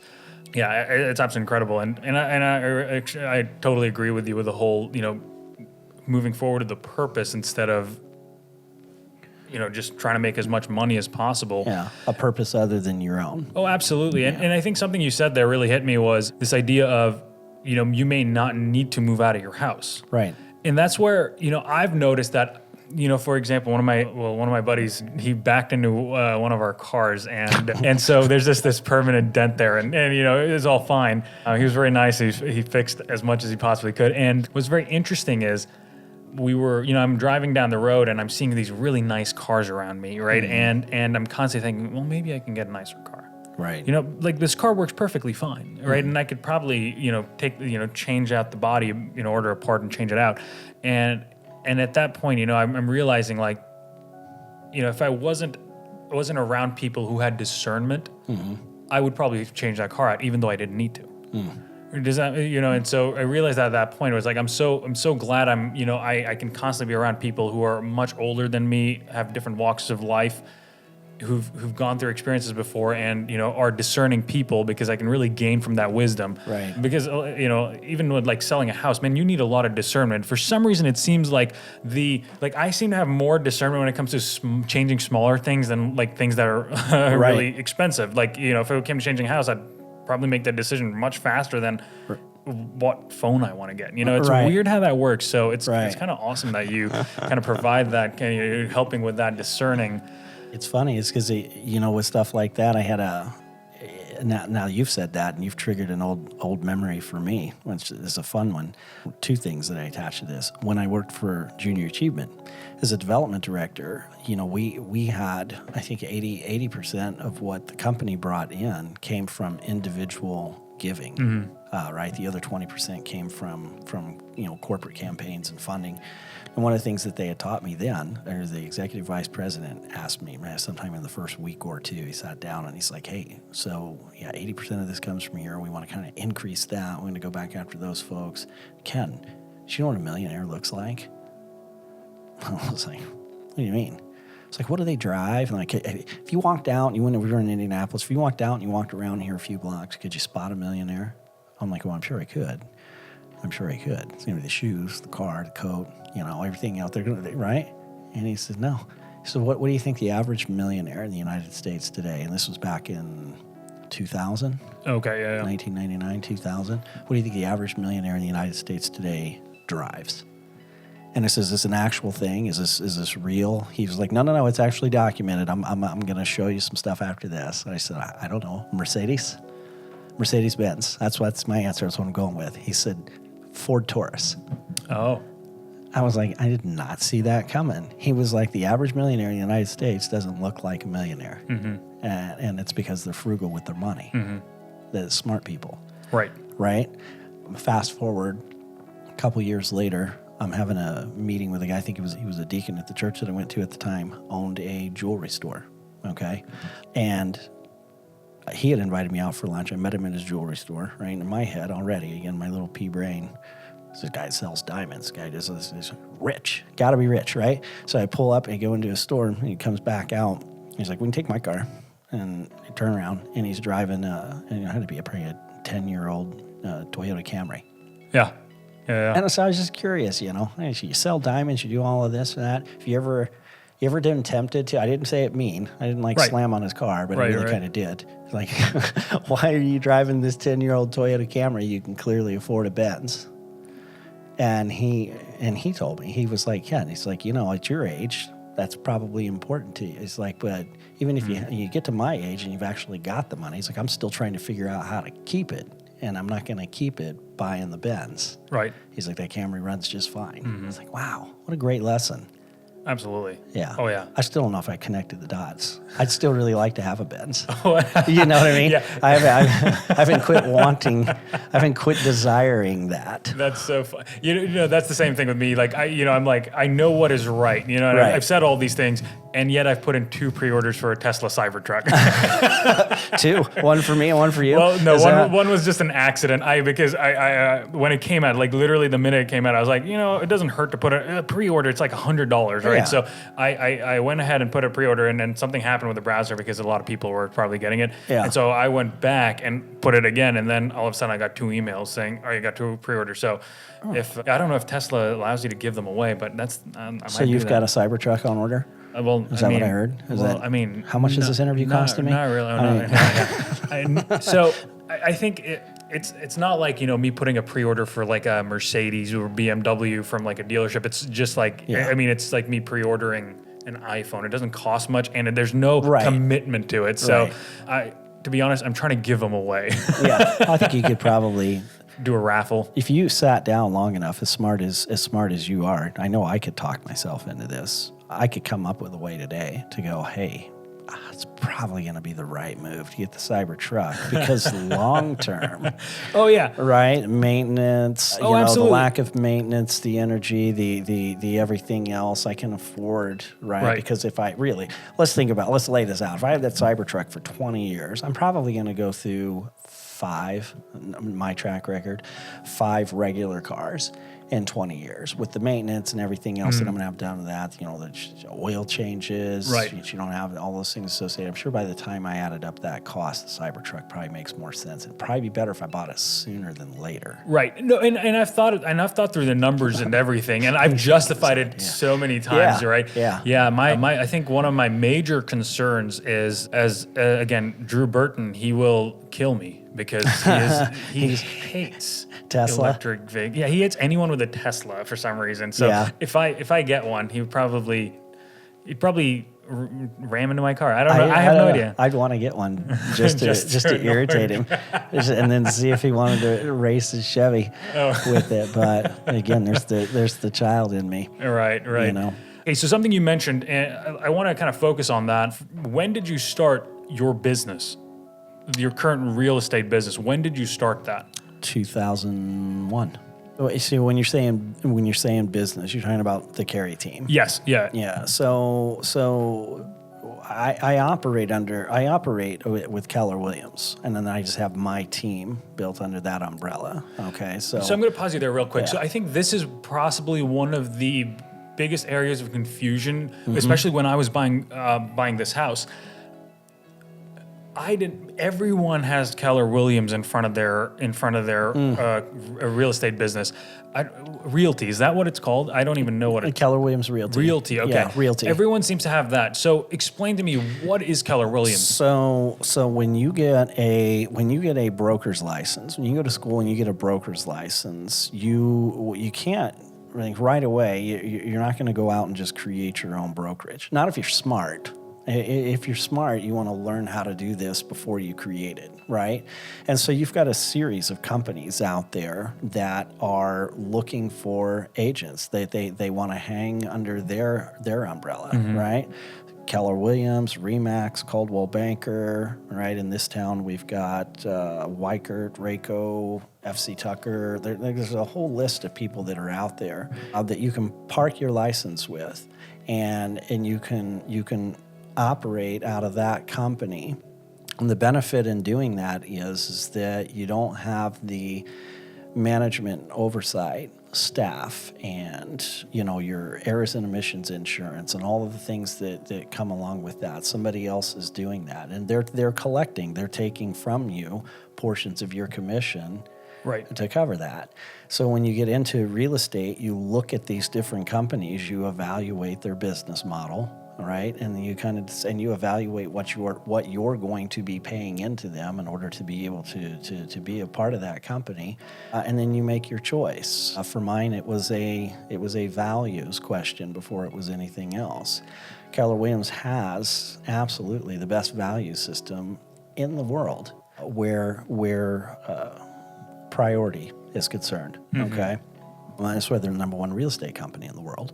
Yeah, it's absolutely incredible, and I totally agree with you with the whole, moving forward to the purpose instead of, just trying to make as much money as possible. Yeah, a purpose other than your own. Oh, absolutely. And I think something you said there really hit me was this idea of, you may not need to move out of your house. Right. And that's where, I've noticed that, for example, one of my buddies, he backed into one of our cars, and so there's this permanent dent there, and it was all fine. He was very nice. He fixed as much as he possibly could. And what's very interesting is we were, I'm driving down the road and I'm seeing these really nice cars around me, right? Mm-hmm. And I'm constantly thinking, well, maybe I can get a nicer car. Right. Like this car works perfectly fine, right? Mm-hmm. And I could probably, change out the body, order a part and change it out. And at that point, I'm realizing like, if I wasn't around people who had discernment, mm-hmm. I would probably change that car out, even though I didn't need to. Mm. Does that, and so I realized that at that point, it was like, I'm so glad I can constantly be around people who are much older than me, have different walks of life, who've gone through experiences before, and, are discerning people, because I can really gain from that wisdom. Right. Because, even with like selling a house, man, you need a lot of discernment. For some reason, it seems like I seem to have more discernment when it comes to changing smaller things than like things that are really expensive. Like, if it came to changing a house, I'd probably make that decision much faster than what phone I want to get. It's weird how that works. So it's kind of awesome that you kind of provide that, helping with that discerning. It's funny. It's because, with stuff like that, I had now you've said that and you've triggered an old memory for me, which is a fun one. Two things that I attach to this. When I worked for Junior Achievement as a development director, we had, I think 80% of what the company brought in came from individual giving, mm-hmm. Right? The other 20% came from corporate campaigns and funding. And one of the things that they had taught me then, or the executive vice president asked me, sometime in the first week or two, he sat down and he's like, hey, so 80% of this comes from here. We want to kind of increase that. We're going to go back after those folks. Ken, do you know what a millionaire looks like? I was like, what do you mean? It's like, what do they drive? And like, if you walked out, we were in Indianapolis, if you walked out and you walked around here a few blocks, could you spot a millionaire? I'm like, well, I'm sure I could. It's going to be the shoes, the car, the coat, everything out there, right? And he said, no. He said, what do you think the average millionaire in the United States today, and this was back in 2000? Okay, yeah. 1999, 2000. What do you think the average millionaire in the United States today drives? And I says, is this an actual thing? Is this real? He was like, no, it's actually documented. I'm going to show you some stuff after this. And I said, I don't know, Mercedes-Benz. That's my answer. That's what I'm going with. He said, Ford Taurus. Oh. I was like, I did not see that coming. He was like, the average millionaire in the United States doesn't look like a millionaire. Mm-hmm. And it's because they're frugal with their money. Mm-hmm. They're smart people. Right? Fast forward a couple years later, I'm having a meeting with a guy, I think he was a deacon at the church that I went to at the time, owned a jewelry store, okay? And he had invited me out for lunch. I met him in his jewelry store, right? In my head already, again, my little pea brain, this guy sells diamonds. This guy is rich. Got to be rich, right? So I pull up and I go into his store, and he comes back out. He's like, we can take my car. And I turn around, and he's driving, and it had to be probably a 10-year-old Toyota Camry. Yeah. And so I was just curious, you sell diamonds, you do all of this and that. If you ever been tempted to, I didn't say it mean, I didn't slam on his car, but I really kind of did. Like, why are you driving this 10-year-old Toyota Camry? You can clearly afford a Benz. And he told me, he was like, Ken, he's like, at your age, that's probably important to you. It's like, but even if you get to my age and you've actually got the money, he's like, I'm still trying to figure out how to keep it. And I'm not going to keep it buying the Benz. Right. He's like, that Camry runs just fine. Mm-hmm. It's like, wow, what a great lesson. Absolutely. Yeah. Oh, yeah. I still don't know if I connected the dots. I'd still really like to have a Benz. Oh, You know what I mean? Yeah. I haven't quit wanting, I haven't quit desiring that. That's so fun. You know, that's the same thing with me. Like, I'm like, I know what is right. You know, and Right. I've said all these things, and yet I've put in 2 pre-orders for a Tesla Cybertruck. 2, one for me and one for you. Well, no, one was just an accident. Because I when it came out, like literally the minute it came out, I was like, it doesn't hurt to put a pre-order. It's like $100, right? Yeah. So I went ahead and put a pre-order, and then something happened with the browser because a lot of people were probably getting it. Yeah. And so I went back and put it again, and then all of a sudden I got 2 emails saying, "Oh, you got 2 pre-orders." So if I don't know if Tesla allows you to give them away, but that's So you've got a Cybertruck on order? Well, Is that what I heard? How much is this interview costing me? Not really. I think it's not like me putting a pre-order for like a Mercedes or BMW from like a dealership. It's just like it's like me pre-ordering an iPhone. It doesn't cost much, and there's no commitment to it. So to be honest, I'm trying to give them away. Yeah, I think you could probably do a raffle. If you sat down long enough, as smart as you are, I know I could talk myself into this. I could come up with a way today to go, hey, it's probably going to be the right move to get the Cybertruck because long term. Oh yeah. Right, maintenance. Absolutely. The lack of maintenance, the energy, the everything else I can afford. Right. Because if let's lay this out. If I have that Cybertruck for 20 years, I'm probably going to go through 5, my track record, 5 regular cars in 20 years with the maintenance and everything else that I'm going to have done to that, the oil changes, you don't have all those things associated. I'm sure by the time I added up that cost, the Cybertruck probably makes more sense. It'd probably be better if I bought it sooner than later. Right. No, and I've thought through the numbers and everything, and I've justified it so many times, right? Yeah. Yeah. I think one of my major concerns is, again, Drew Burton, he will kill me because he hates Tesla electric vehicles. Yeah, he hates anyone with a Tesla for some reason. So if I get one, he'd probably ram into my car. I don't know. I have no idea. I'd want to get one just to irritate him, and then see if he wanted to race his Chevy with it. But again, there's the child in me. Right. Okay, so something you mentioned, and I want to kind of focus on that. When did you start your business? Your current real estate business. When did you start that? 2001. So when you're saying business, you're talking about the Cary team. Yes. Yeah. Yeah. So I operate with Keller Williams, and then I just have my team built under that umbrella. Okay. So I'm going to pause you there real quick. Yeah. So I think this is possibly one of the biggest areas of confusion, especially when I was buying this house. Everyone has Keller Williams in front of their real estate business. Realty, is that what it's called? I don't even know what it's Keller Williams Realty. Realty, okay. Yeah, Realty. Everyone seems to have that. So explain to me, what is Keller Williams? So when you get a broker's license, when you go to school and you get a broker's license, you can't right away. You're not going to go out and just create your own brokerage. Not if you're smart. If you're smart, you want to learn how to do this before you create it, right? And so you've got a series of companies out there that are looking for agents. They want to hang under their umbrella, right? Keller Williams, Remax, Coldwell Banker, right? In this town, we've got Weichert, Rayco, FC Tucker. There's a whole list of people that are out there that you can park your license with, and you can operate out of that company. And the benefit in doing that is that you don't have the management oversight staff and your errors and omissions insurance and all of the things that come along with that. Somebody else is doing that, and they're taking from you portions of your commission to cover that. So when you get into real estate, you look at these different companies, you evaluate their business model, right? And then you evaluate what you're going to be paying into them in order to be able to be a part of that company, and then you make your choice. For mine, it was a values question before it was anything else. Keller Williams has absolutely the best value system in the world, where priority is concerned. Okay, well, that's why they're the number 1 real estate company in the world.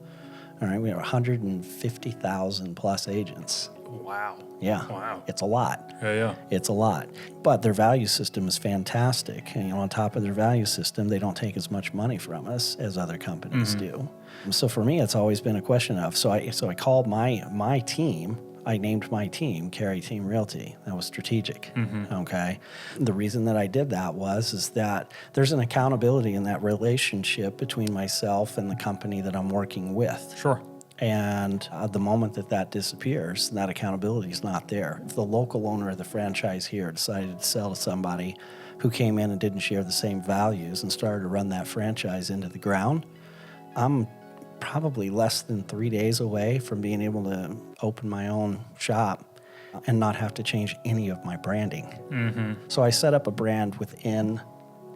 All right, we have 150,000 plus agents. Wow. Yeah. Wow. It's a lot. Yeah. It's a lot. But their value system is fantastic. And, on top of their value system, they don't take as much money from us as other companies do. So for me, it's always been a question of, so I called my team. I named my team Cary Team Realty. That was strategic. Okay. The reason that I did that is that there's an accountability in that relationship between myself and the company that I'm working with. Sure. And the moment that disappears, that accountability is not there. If the local owner of the franchise here decided to sell to somebody who came in and didn't share the same values and started to run that franchise into the ground, I'm probably less than 3 days away from being able to open my own shop and not have to change any of my branding. So I set up a brand within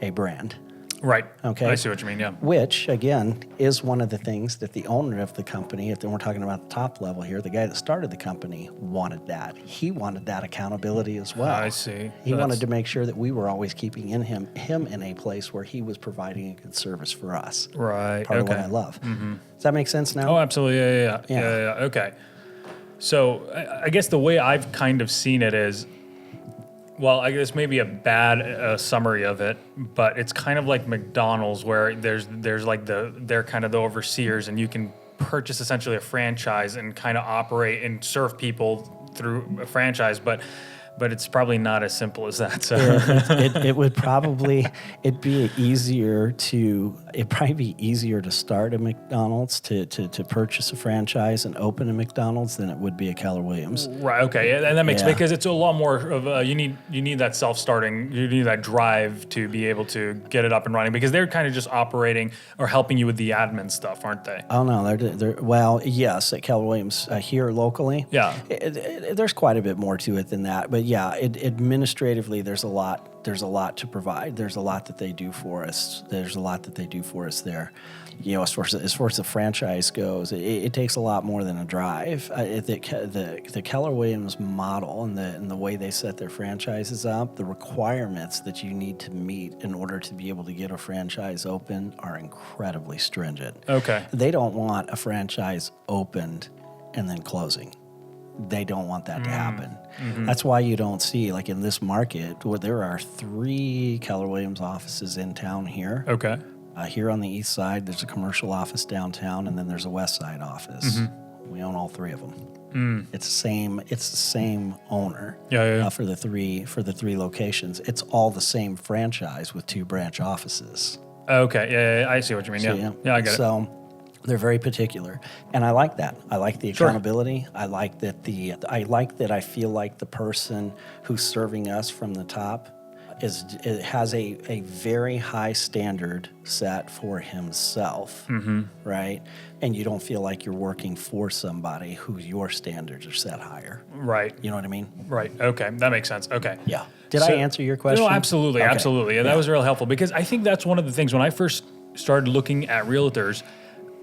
a brand. Right. Okay. I see what you mean, yeah. Which, again, is one of the things that the owner of the company, if we're talking about the top level here, the guy that started the company wanted that. He wanted that accountability as well. I see. He wanted to make sure that we were always keeping him in a place where he was providing a good service for us. Right. Part of what I love. Does that make sense now? Oh, absolutely. Yeah. Okay. So I guess the way I've kind of seen it is, well, I guess maybe a bad summary of it, but it's kind of like McDonald's, where there's like they're kind of the overseers, and you can purchase essentially a franchise and kind of operate and serve people through a franchise, but it's probably not as simple as that. So it would probably it'd be easier to start a McDonald's to purchase a franchise and open a McDonald's than it would be a Keller Williams. Right. Okay. And that makes because it's a lot more of you need that self-starting, you need that drive to be able to get it up and running, because they're kind of just operating or helping you with the admin stuff, aren't they? Oh no, they're well, yes, at Keller Williams here locally. Yeah. There's quite a bit more to it than that, but yeah, administratively, there's a lot to provide. There's a lot that they do for us. There's a lot that they do for us there. As far as the franchise goes, it takes a lot more than a drive. The Keller Williams model and the way they set their franchises up, the requirements that you need to meet in order to be able to get a franchise open are incredibly stringent. Okay. They don't want a franchise opened and then closing. They don't want that to happen. That's why you don't see, like in this market, where there are 3 Keller Williams offices in town here. Okay. Here on the east side, there's a commercial office downtown, and then there's a west side office. We own all 3 of them. It's the same owner. For the three locations. It's all the same franchise with 2 branch offices. Okay. Yeah. I see what you mean. So, yeah. I get it. So they're very particular, and I like that. I like the accountability. I like that I feel like the person who's serving us from the top has a very high standard set for himself, right? And you don't feel like you're working for somebody who your standards are set higher. Right. You know what I mean? Right. Okay. That makes sense. Okay. Yeah. Did I answer your question? No, absolutely. Okay. Absolutely. And that was real helpful, because I think that's one of the things when I first started looking at realtors,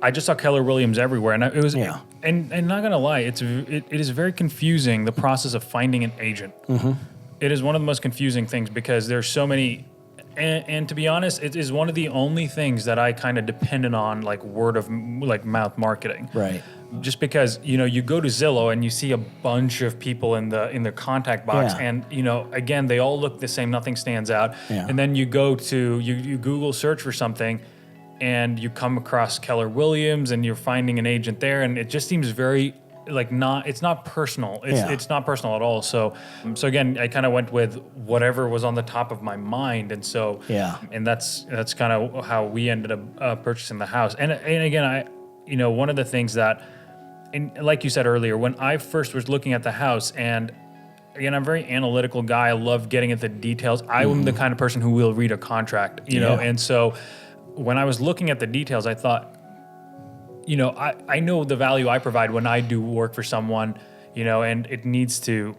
I just saw Keller Williams everywhere, and it was, and not gonna lie, it is very confusing, the process of finding an agent. It is one of the most confusing things, because there's so many, and to be honest, it is one of the only things that I kind of depended on, like word of mouth marketing. Right. Just because you go to Zillow and you see a bunch of people in the contact box, and again, they all look the same, nothing stands out. And then you go to you Google search for something, and you come across Keller Williams, and you're finding an agent there, and it just seems very it's not personal. It's not personal at all. So again, I kind of went with whatever was on the top of my mind, and and that's kind of how we ended up purchasing the house. And again, one of the things that, and like you said earlier, when I first was looking at the house, and again, I'm a very analytical guy. I love getting into the details. I'm the kind of person who will read a contract, know, and so when I was looking at the details, I thought, I know the value I provide when I do work for someone, and it needs to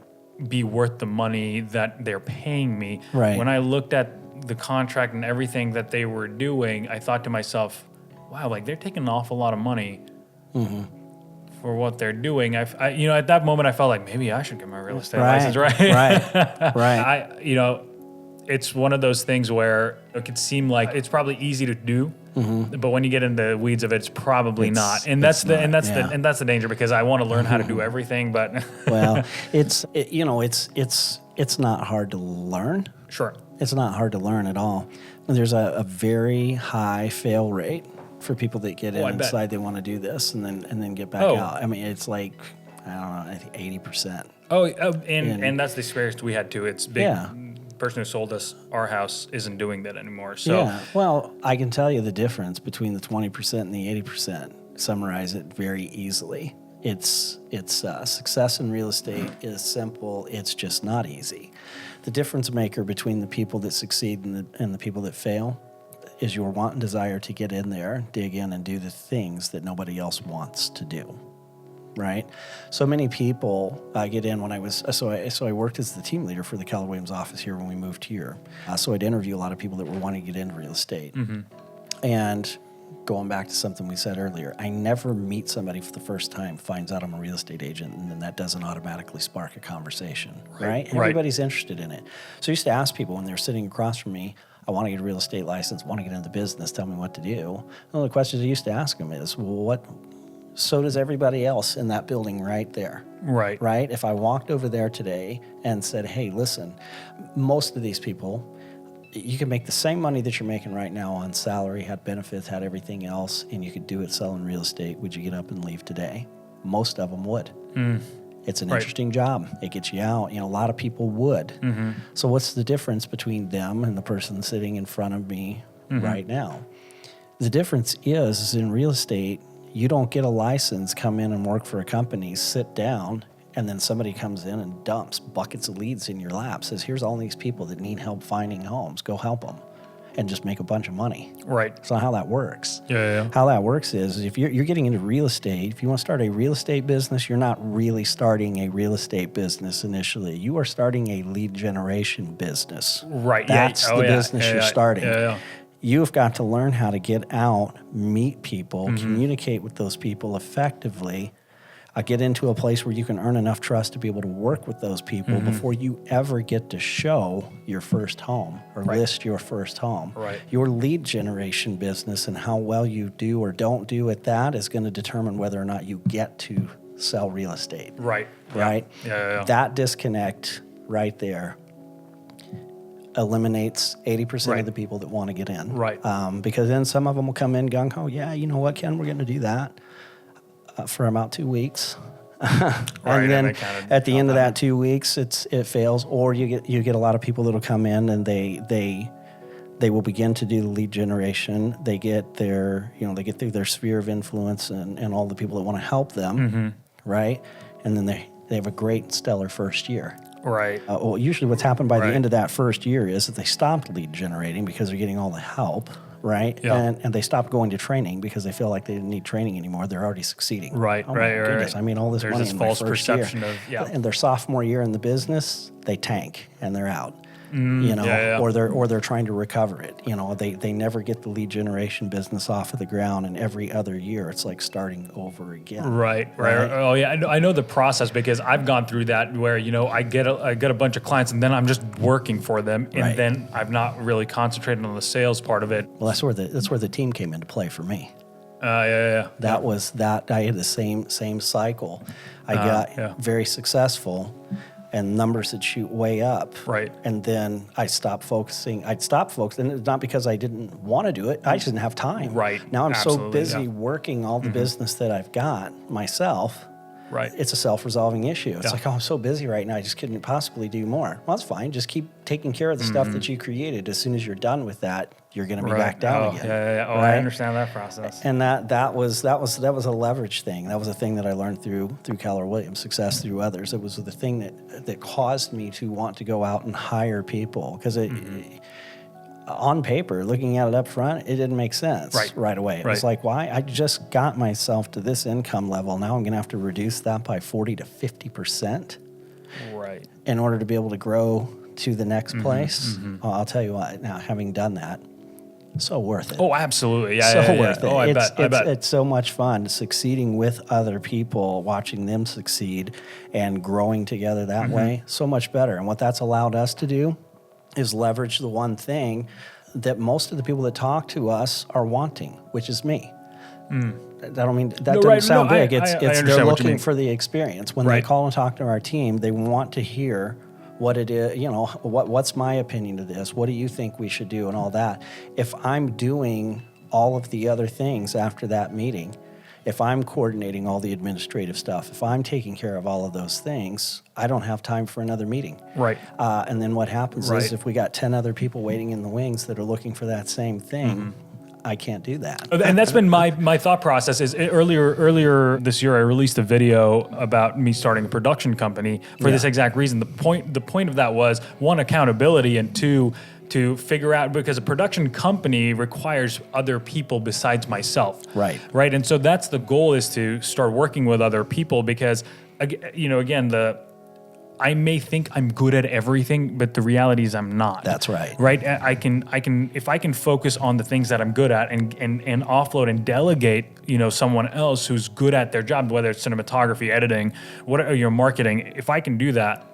be worth the money that they're paying me. Right. When I looked at the contract and everything that they were doing, I thought to myself, wow, they're taking an awful lot of money for what they're doing. I at that moment, I felt like maybe I should get my real estate license, right? Right. It's one of those things where it could seem like it's probably easy to do, but when you get into the weeds of it, it's probably not. And that's the danger, because I want to learn how to do everything, but well, it's not hard to learn. Sure. It's not hard to learn at all. There's a very high fail rate for people that get in and decide they want to do this and then get back out. I mean, it's like, I don't know, I think 80%. And that's the experience we had too. It's big. Yeah. The person who sold us our house isn't doing that anymore. So yeah. Well, I can tell you the difference between the 20% and the 80%. Summarize it very easily. It's success in real estate is simple. It's just not easy. The difference maker between the people that succeed and the people that fail is your want and desire to get in there, dig in, and do the things that nobody else wants to do. Right? So many people get in when I was, so I worked as the team leader for the Keller Williams office here when we moved here. So I'd interview a lot of people that were wanting to get into real estate. And going back to something we said earlier, I never meet somebody for the first time, finds out I'm a real estate agent, and then that doesn't automatically spark a conversation, right? Everybody's interested in it. So I used to ask people when they're sitting across from me, I want to get a real estate license, want to get into the business, tell me what to do. One of the questions I used to ask them is, well, so does everybody else in that building right there. Right? If I walked over there today and said, hey, listen, most of these people, you can make the same money that you're making right now on salary, had benefits, had everything else, and you could do it selling real estate. Would you get up and leave today? Most of them would. It's an interesting job. It gets you out. A lot of people would. So what's the difference between them and the person sitting in front of me right now? The difference is in real estate, you don't get a license, come in and work for a company, sit down, and then somebody comes in and dumps buckets of leads in your lap, says, here's all these people that need help finding homes. Go help them and just make a bunch of money. Right. That's not how that works. Yeah. How that works is if you're getting into real estate, if you want to start a real estate business, you're not really starting a real estate business initially. You are starting a lead generation business. Right. That's the business you're starting. Yeah. You've got to learn how to get out, meet people, communicate with those people effectively, get into a place where you can earn enough trust to be able to work with those people before you ever get to show your first home or list your first home. Your lead generation business and how well you do or don't do at that is going to determine whether or not you get to sell real estate. Right. Yeah. That disconnect right there eliminates 80% of the people that want to get in. Because then some of them will come in gung-ho, yeah, you know what, Ken, we're going to do that for about 2 weeks. And then at the end of that 2 weeks, it fails. Or you get a lot of people that'll come in and they will begin to do the lead generation. They get their, they get through their sphere of influence and all the people that want to help them, right? And then they have a great, stellar first year. Well, usually what's happened by the end of that first year is that they stopped lead generating because they're getting all the help, right? And they stopped going to training because they feel like they didn't need training anymore. They're already succeeding. Goodness, I mean, all this There's money this in false my first perception year. of And their sophomore year in the business, they tank and they're out. Or they're trying to recover it. They never get the lead generation business off of the ground, and every other year it's like starting over again. Right. Oh yeah, I know the process because I've gone through that where I get a bunch of clients and then I'm just working for them and then I've not really concentrated on the sales part of it. Well, that's where the team came into play for me. That was that. I had the same cycle. I got very successful. And numbers would shoot way up. And then I'd stop focusing. And it's not because I didn't want to do it. I just didn't have time. Now I'm so busy working all the business that I've got myself. It's a self-resolving issue. It's like, I'm so busy right now, I just couldn't possibly do more. Well, that's fine. Just keep taking care of the stuff that you created. As soon as you're done with that, you're going to be back down again. I understand that process. And that was a leverage thing. That was a thing that I learned through Keller Williams, success through others. It was the thing that caused me to want to go out and hire people because on paper, looking at it up front, it didn't make sense right away. It was like, why? I just got myself to this income level. Now I'm going to have to reduce that by 40 to 50%. In order to be able to grow to the next place. I'll tell you what, now having done that, so worth it. Oh, absolutely. Worth it. Oh, I bet. It's so much fun succeeding with other people, watching them succeed and growing together that way. So much better. And what that's allowed us to do is leverage the one thing that most of the people that talk to us are wanting, which is me. I don't mean that doesn't sound big. It's they're looking for the experience. When they call and talk to our team, they want to hear what it is, what's my opinion of this? What do you think we should do and all that? If I'm doing all of the other things after that meeting, if I'm coordinating all the administrative stuff, if I'm taking care of all of those things, I don't have time for another meeting. Right. And then what happens is if we got 10 other people waiting in the wings that are looking for that same thing, I can't do that. And that's been my thought process. Is earlier this year, I released a video about me starting a production company for this exact reason. The point of that was, one, accountability, and two, to figure out, because a production company requires other people besides myself. Right. And so that's the goal, is to start working with other people, because again, I may think I'm good at everything, but the reality is I'm not. That's right. Right. I can if I can focus on the things that I'm good at and offload and delegate, someone else who's good at their job, whether it's cinematography, editing, whatever, marketing. If I can do that,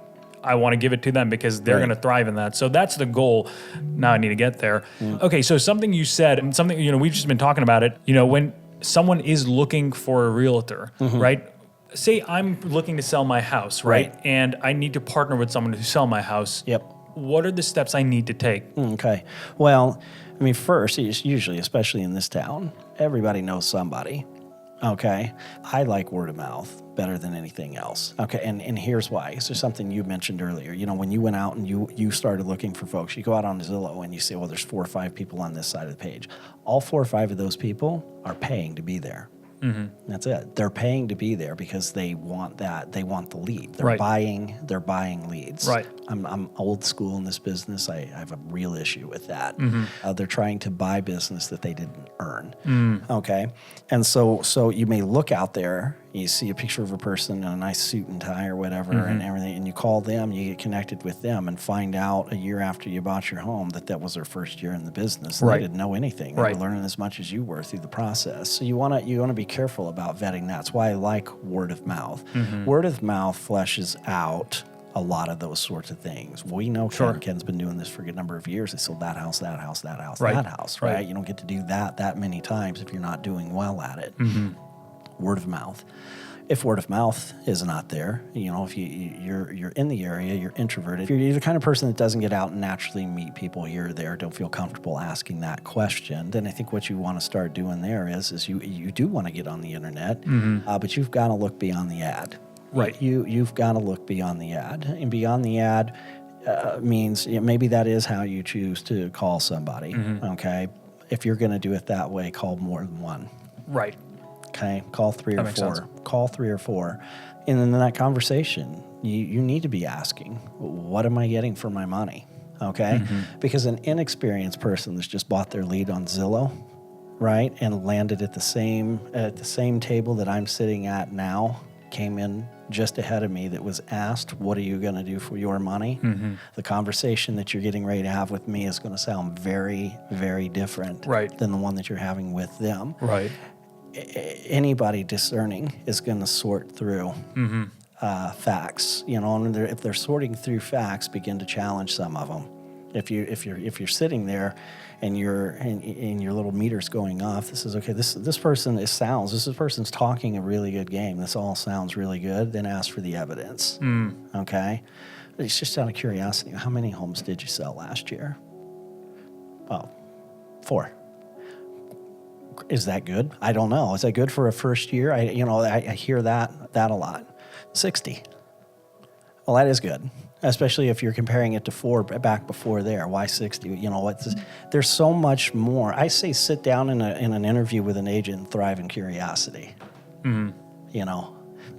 I want to give it to them, because they're going to thrive in that. So that's the goal. Now I need to get there. Okay. So something you said, and something, we've just been talking about it, when someone is looking for a realtor, right? Say I'm looking to sell my house, right? And I need to partner with someone to sell my house. Yep. What are the steps I need to take? Okay. Well, first, usually, especially in this town, everybody knows somebody. Okay. I like word of mouth better than anything else. Okay. And here's why. This is something you mentioned earlier. When you went out and you started looking for folks, you go out on Zillow and you say, well, there's 4 or 5 people on this side of the page. All 4 or 5 of those people are paying to be there. That's it. They're paying to be there because they want that. They want the lead. They're buying leads. Right. I'm old school in this business. I have a real issue with that. They're trying to buy business that they didn't earn. Okay. And so you may look out there, you see a picture of a person in a nice suit and tie or whatever and everything, and you call them, you get connected with them, and find out a year after you bought your home that was their first year in the business. They didn't know anything. They were learning as much as you were through the process. So you want to be careful about vetting that. That's why I like word of mouth. Word of mouth fleshes out a lot of those sorts of things. We know Ken's been doing this for a good number of years. They sold that house, that house, that house, that house, right? You don't get to do that many times if you're not doing well at it. Word of mouth. If word of mouth is not there, if you're in the area, you're introverted, if you're the kind of person that doesn't get out and naturally meet people here or there, don't feel comfortable asking that question, then I think what you want to start doing there is you do want to get on the internet, but you've got to look beyond the ad. Right. You've got to look beyond the ad. And beyond the ad means maybe that is how you choose to call somebody, okay? If you're going to do it that way, call more than one. Right. Okay, call 3 or 4. Call 3 or 4. And in that conversation, you need to be asking, what am I getting for my money? Okay? Because an inexperienced person that's just bought their lead on Zillow, right, and landed at the same table that I'm sitting at now, came in just ahead of me, that was asked, what are you going to do for your money? The conversation that you're getting ready to have with me is going to sound very, very different than the one that you're having with them. Right. Anybody discerning is going to sort through facts, and if they're sorting through facts, begin to challenge some of them. If you're sitting there and your little meter's going off, this is okay. This person's talking a really good game. This all sounds really good. Then ask for the evidence. Okay, it's just out of curiosity. How many homes did you sell last year? Oh, 4. Is that good? I don't know. Is that good for a first year? I hear that a lot. 60. Well, that is good, especially if you're comparing it to 4 back before there. Why 60? There's so much more. I say sit down in an interview with an agent and thrive in curiosity. The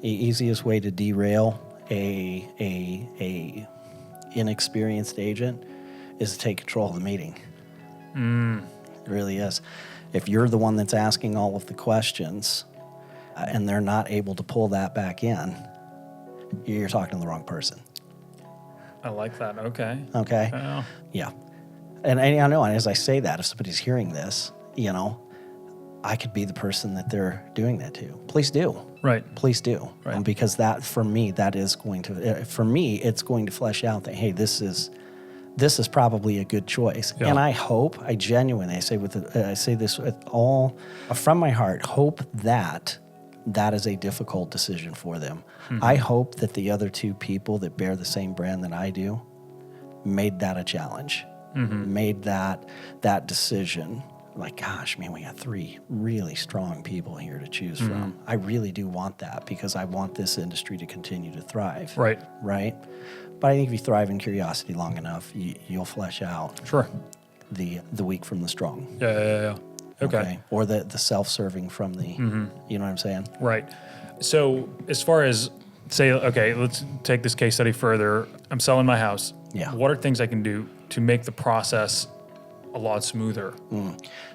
easiest way to derail a inexperienced agent is to take control of the meeting. It really is. If you're the one that's asking all of the questions and they're not able to pull that back in, you're talking to the wrong person. I like that. Okay. Okay. Oh. Yeah. And I know, and as I say that, if somebody's hearing this, I could be the person that they're doing that to. Please do. Right. Please do. Right. Because that, for me, it's going to flesh out that, hey, this is this is probably a good choice. Yeah. And I genuinely, I say this with all from my heart, hope that is a difficult decision for them. I hope that the other two people that bear the same brand that I do made that a challenge, made that decision. Like, gosh, man, we got 3 really strong people here to choose from. I really do want that because I want this industry to continue to thrive. Right. Right? But I think if you thrive in curiosity long enough, you'll flesh out the weak from the strong. Yeah. Okay. Or the self-serving from the, you know what I'm saying? Right. So as far as say, okay, let's take this case study further. I'm selling my house. Yeah. What are things I can do to make the process a lot smoother?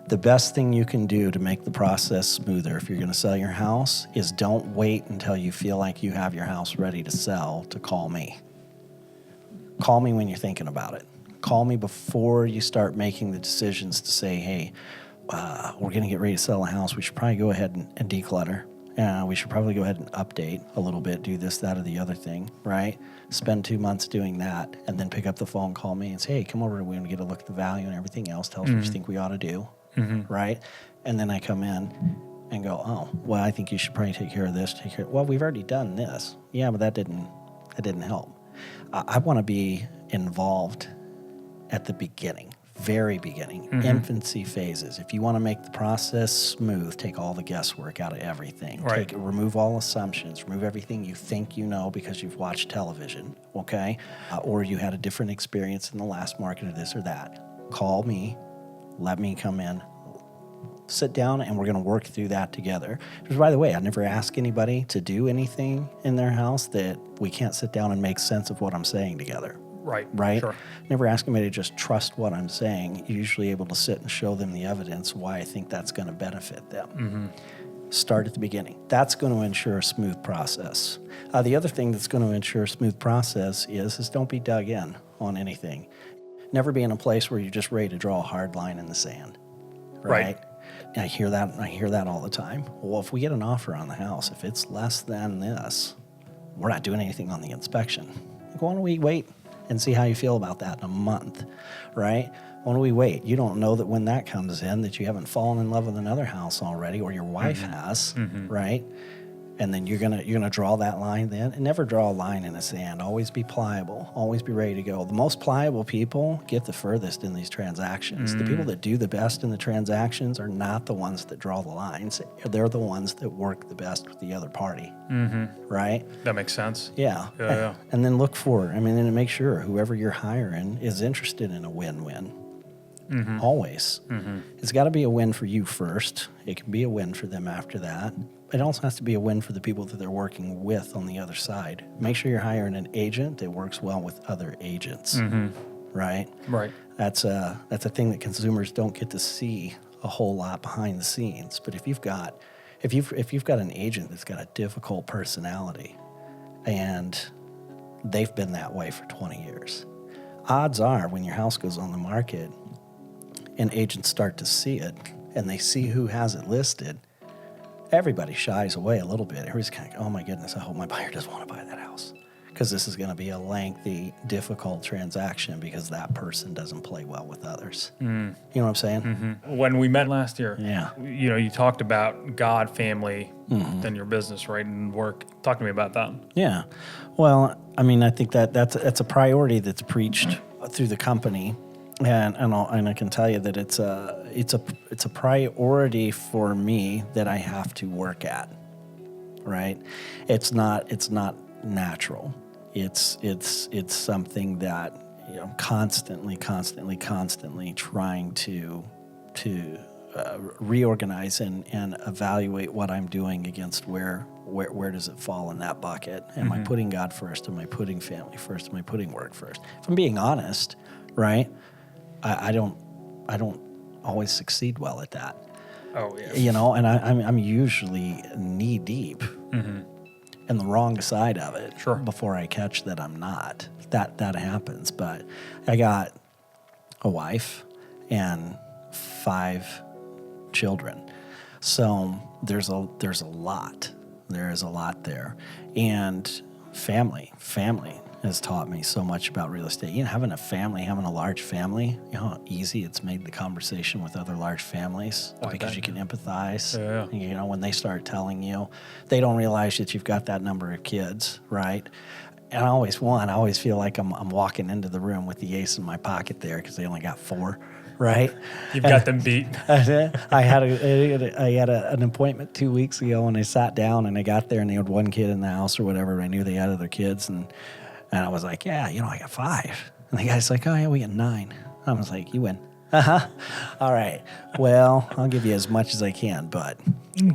The best thing you can do to make the process smoother if you're going to sell your house is don't wait until you feel like you have your house ready to sell to call me. Call me when you're thinking about it. Call me before you start making the decisions to say, hey, we're going to get ready to sell a house. We should probably go ahead and declutter. We should probably go ahead and update a little bit, do this, that, or the other thing, right? Spend 2 months doing that, and then pick up the phone, call me, and say, hey, come over, we're going to get a look at the value and everything else. Tell us what you think we ought to do, right? And then I come in and go, oh, well, I think you should probably take care of this. Well, we've already done this. Yeah, but that didn't help. I want to be involved at the beginning. Very beginning, infancy phases. If you want to make the process smooth, take all the guesswork out of everything. Right. Remove all assumptions. Remove everything you think you know because you've watched television, okay? Or you had a different experience in the last market or this or that. Call me. Let me come in. Sit down, and we're going to work through that together. Because, by the way, I never ask anybody to do anything in their house that we can't sit down and make sense of what I'm saying together. Right? Sure. Never ask anybody to just trust what I'm saying. You're usually able to sit and show them the evidence why I think that's going to benefit them. Start at the beginning. That's going to ensure a smooth process. The other thing that's going to ensure a smooth process is don't be dug in on anything. Never be in a place where you're just ready to draw a hard line in the sand. Right. And I hear that all the time. Well, if we get an offer on the house, if it's less than this, we're not doing anything on the inspection. Why don't we wait and see how you feel about that in a month, right? Why don't we wait? You don't know that when that comes in that you haven't fallen in love with another house already, or your wife has, right? And then you're gonna draw that line then, and never draw a line in the sand. Always be pliable. Always be ready to go. The most pliable people get the furthest in these transactions. The people that do the best in the transactions are not the ones that draw the lines. They're the ones that work the best with the other party, right? That makes sense. Yeah. And then look for, and make sure whoever you're hiring is interested in a win-win. Always. It's got to be a win for you first. It can be a win for them after that. It also has to be a win for the people that they're working with on the other side. Make sure you're hiring an agent that works well with other agents, right? Right. That's a thing that consumers don't get to see a whole lot behind the scenes. But if you've got an agent that's got a difficult personality, and they've been that way for 20 years, odds are when your house goes on the market and agents start to see it and they see who has it listed, everybody shies away a little bit. Everybody's kind of, oh my goodness, I hope my buyer doesn't want to buy that house, because this is going to be a lengthy, difficult transaction because that person doesn't play well with others. You know what I'm saying? When we met last year, Yeah. you talked about God, family, then your business, right, and work. Talk to me about that. Yeah. Well, I think that's a priority that's preached through the company. And I can tell you that it's a priority for me that I have to work at, right? It's not natural. It's something that constantly trying to reorganize and evaluate what I'm doing against where does it fall in that bucket? Am I putting God first? Am I putting family first? Am I putting work first? If I'm being honest, right? I don't always succeed well at that. Oh yeah. And I'm usually knee deep in the wrong side of it before I catch that I'm not. That happens. But I got a wife and 5 children, so there's a lot. There is a lot there, and family. has taught me so much about real estate. Having a family, having a large family, how easy it's made the conversation with other large families because you can empathize. Yeah. When they start telling you, they don't realize that you've got that number of kids, right? And I always feel like I'm walking into the room with the ace in my pocket there because they only got 4. Right, you've got them beat. I had an appointment 2 weeks ago, and I sat down, and I got there, and they had 1 kid in the house or whatever. I knew they had other kids, and I was like, yeah, I got 5. And the guy's like, oh yeah, we got 9. I was like, you win. All right. Well, I'll give you as much as I can, but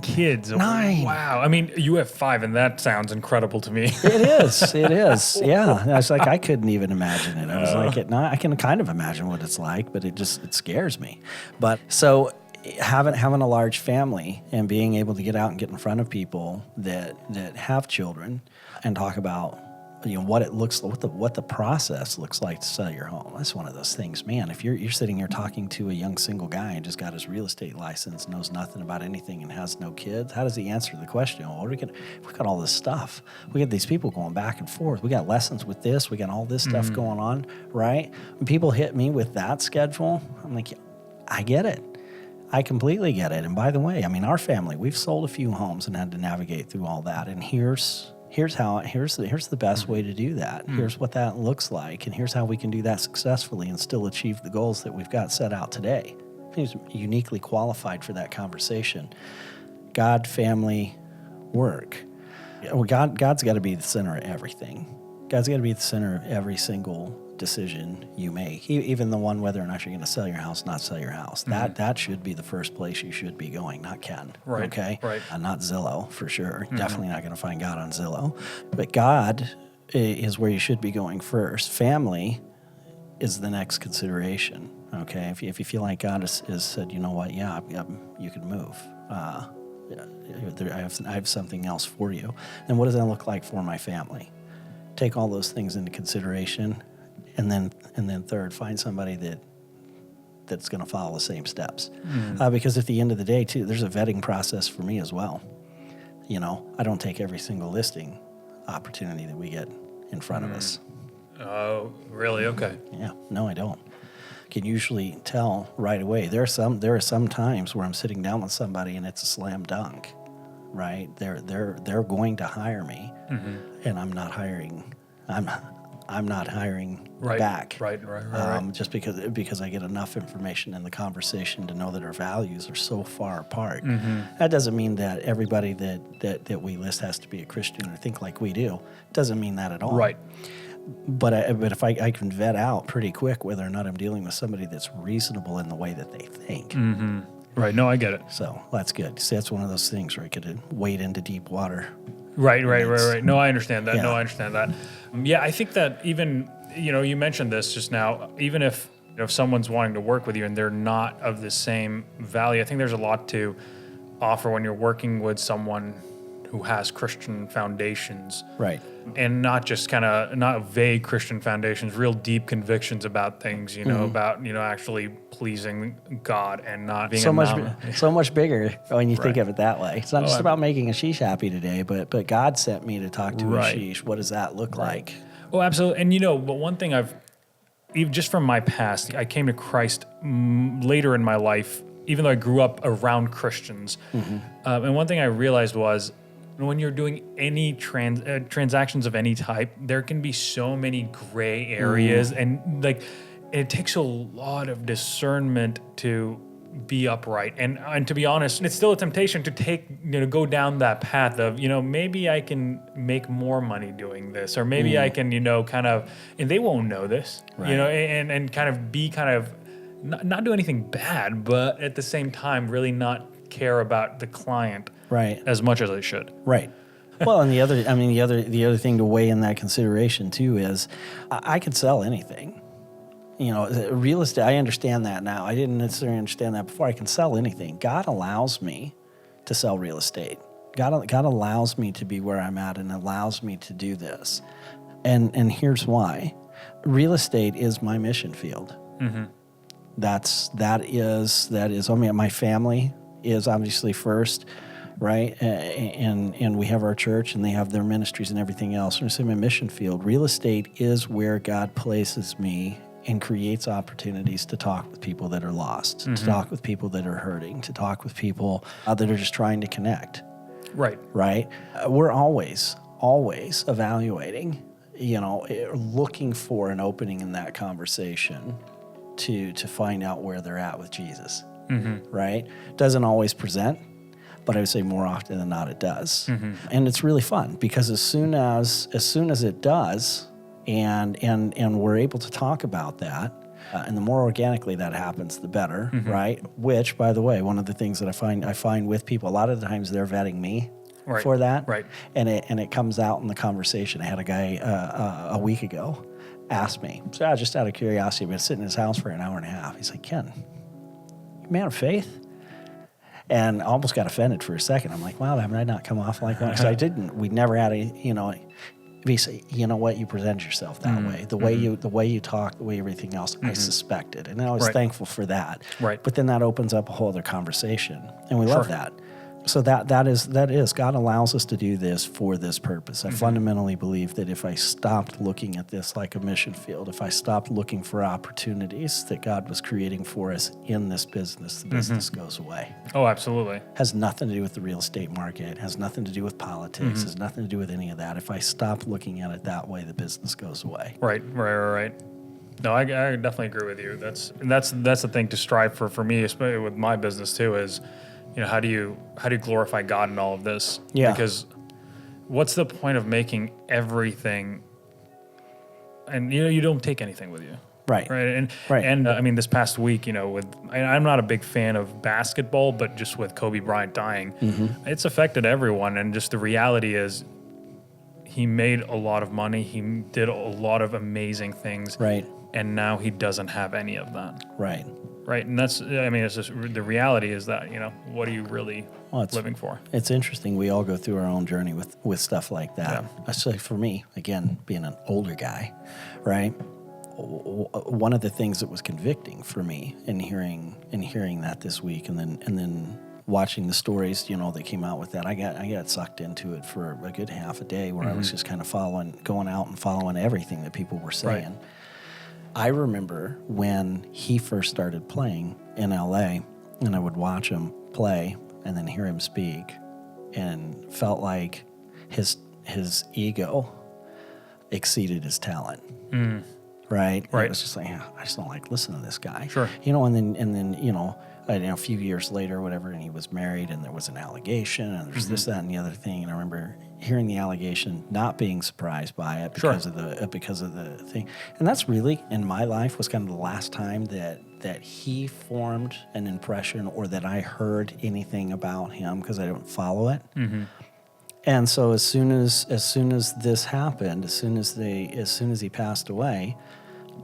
kids. 9. Wow. I mean, you have 5, and that sounds incredible to me. It is. Yeah. I was like, I couldn't even imagine it. I was like, I can kind of imagine what it's like, but it scares me. But so having a large family and being able to get out and get in front of people that have children and talk about what it looks like, what the process looks like to sell your home. That's one of those things, man. If you're sitting here talking to a young single guy and just got his real estate license, knows nothing about anything, and has no kids, how does he answer the question? Well, we got all this stuff. We got these people going back and forth. We got lessons with this. We got all this stuff going on, right? When people hit me with that schedule, I'm like, I get it. I completely get it. And by the way, I mean, our family, we've sold a few homes and had to navigate through all that. And here's the best way to do that. Here's what that looks like, and here's how we can do that successfully and still achieve the goals that we've got set out today. He's uniquely qualified for that conversation. God, family, work. Well, God's got to be the center of everything. God's got to be the center of every single decision you make, even the one whether or not you're going to sell your house, not sell your house. That should be the first place you should be going, not Ken. Right. Okay. Right. Not Zillow for sure. Definitely not going to find God on Zillow. But God is where you should be going first. Family is the next consideration. Okay. If you feel like God has said, you know what, yeah, you can move. I have something else for you. And what does that look like for my family? Take all those things into consideration. And then third, find somebody that's going to follow the same steps. Because at the end of the day, too, there's a vetting process for me as well. I don't take every single listing opportunity that we get in front of us. Oh, really? Okay. Yeah. No, I don't. Can usually tell right away. There are some times where I'm sitting down with somebody and it's a slam dunk, right? They're going to hire me, and I'm not hiring. I'm not hiring back. Right. Just because I get enough information in the conversation to know that our values are so far apart. That doesn't mean that everybody that we list has to be a Christian or think like we do. It doesn't mean that at all. Right. But if I can vet out pretty quick whether or not I'm dealing with somebody that's reasonable in the way that they think. Right. No, I get it. So that's good. See, that's one of those things where I could wade into deep water. Right. No, I understand that. Yeah, I think that even, you mentioned this just now, even if someone's wanting to work with you and they're not of the same value, I think there's a lot to offer when you're working with someone who has Christian foundations. Right. And not just not vague Christian foundations, real deep convictions about things, about, actually pleasing God and not being so much bigger when you think of it that way. It's not just about making a sheesh happy today, but God sent me to talk to a sheesh. What does that look like? Oh, absolutely. And but one thing even just from my past, I came to Christ later in my life, even though I grew up around Christians. And one thing I realized was, when you're doing any transactions of any type, there can be so many gray areas, and it takes a lot of discernment to be upright. And to be honest, it's still a temptation to go down that path of, maybe I can make more money doing this, or maybe I can, and they won't know this, right. And kind of be not do anything bad, but at the same time, really not care about the client right as much as I should. Right. Well, and the other thing to weigh in that consideration too is I could sell anything. Real estate, I understand that now. I didn't necessarily understand that before. I can sell anything. God allows me to sell real estate. God allows me to be where I'm at and allows me to do this. And here's why. Real estate is my mission field. That is. I mean, my family is obviously first. right? And we have our church, and they have their ministries and everything else. And I'm a mission field. Real estate is where God places me and creates opportunities to talk with people that are lost, to talk with people that are hurting, to talk with people that are just trying to connect. Right. Right? We're always evaluating, looking for an opening in that conversation to find out where they're at with Jesus. Right? Doesn't always present, but I would say more often than not it does. And it's really fun because as soon as it does, and we're able to talk about that, and the more organically that happens, the better, right? Which, by the way, one of the things that I find with people, a lot of the times they're vetting me for that, right? And it comes out in the conversation. I had a guy a week ago ask me, so just out of curiosity, I've been sitting in his house for an hour and a half. He's like, "Ken, you man of faith?" And I almost got offended for a second. I'm like, "Wow, haven't I not come off like one?" Because I didn't. We never had if you say, you know what, you present yourself that way, the way you talk, the way everything else, I suspected, and I was thankful for that. Right. But then that opens up a whole other conversation, and we love that. So that is God allows us to do this for this purpose. I fundamentally believe that if I stopped looking at this like a mission field, if I stopped looking for opportunities that God was creating for us in this business, the business goes away. Oh, absolutely. Has nothing to do with the real estate market, has nothing to do with politics, has nothing to do with any of that. If I stop looking at it that way, the business goes away. Right. No, I definitely agree with you. That's the thing to strive for me, especially with my business too, is how do you glorify God in all of this? Yeah. Because what's the point of making everything, and you don't take anything with you. Right. And I mean, this past week, I'm not a big fan of basketball, but just with Kobe Bryant dying, it's affected everyone. And just the reality is, he made a lot of money. He did a lot of amazing things. Right. And now he doesn't have any of that. Right. Right. And it's just the reality is that, what are you really living for? It's interesting. We all go through our own journey with stuff like that. Yeah. Especially for me, again, being an older guy, right? One of the things that was convicting for me in hearing that this week, and then watching the stories, that came out with that, I got sucked into it for a good half a day where I was just kind of going out and following everything that people were saying. Right. I remember when he first started playing in LA, and I would watch him play and then hear him speak, and felt like his ego exceeded his talent. Right. It was just like, I just don't like listening to this guy. Sure. And then a few years later, whatever, and he was married, and there was an allegation, and there's this, that, and the other thing. And I remember hearing the allegation, not being surprised by it because of the thing. And that's really, in my life, was kind of the last time that he formed an impression, or that I heard anything about him, because I don't follow it. And so as soon as this happened, as soon as he passed away,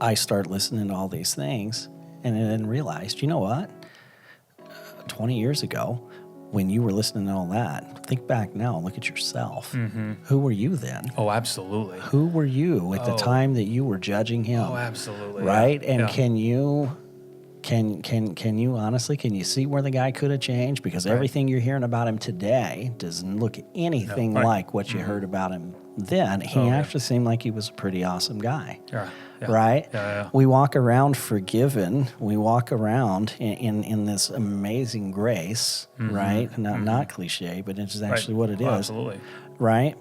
I started listening to all these things, and then realized, you know what? 20 years ago, when you were listening to all that, think back now, look at yourself. Who were you then? Oh, absolutely. Who were you at the time that you were judging him? Oh, absolutely. Right? And can you honestly, can you see where the guy could have changed? Because everything you're hearing about him today doesn't look anything like what you heard about him then. He actually seemed like he was a pretty awesome guy. Yeah. Right? Yeah. We walk around forgiven. We walk around in this amazing grace, right? Not cliche, but it's actually what it is. Absolutely. Right?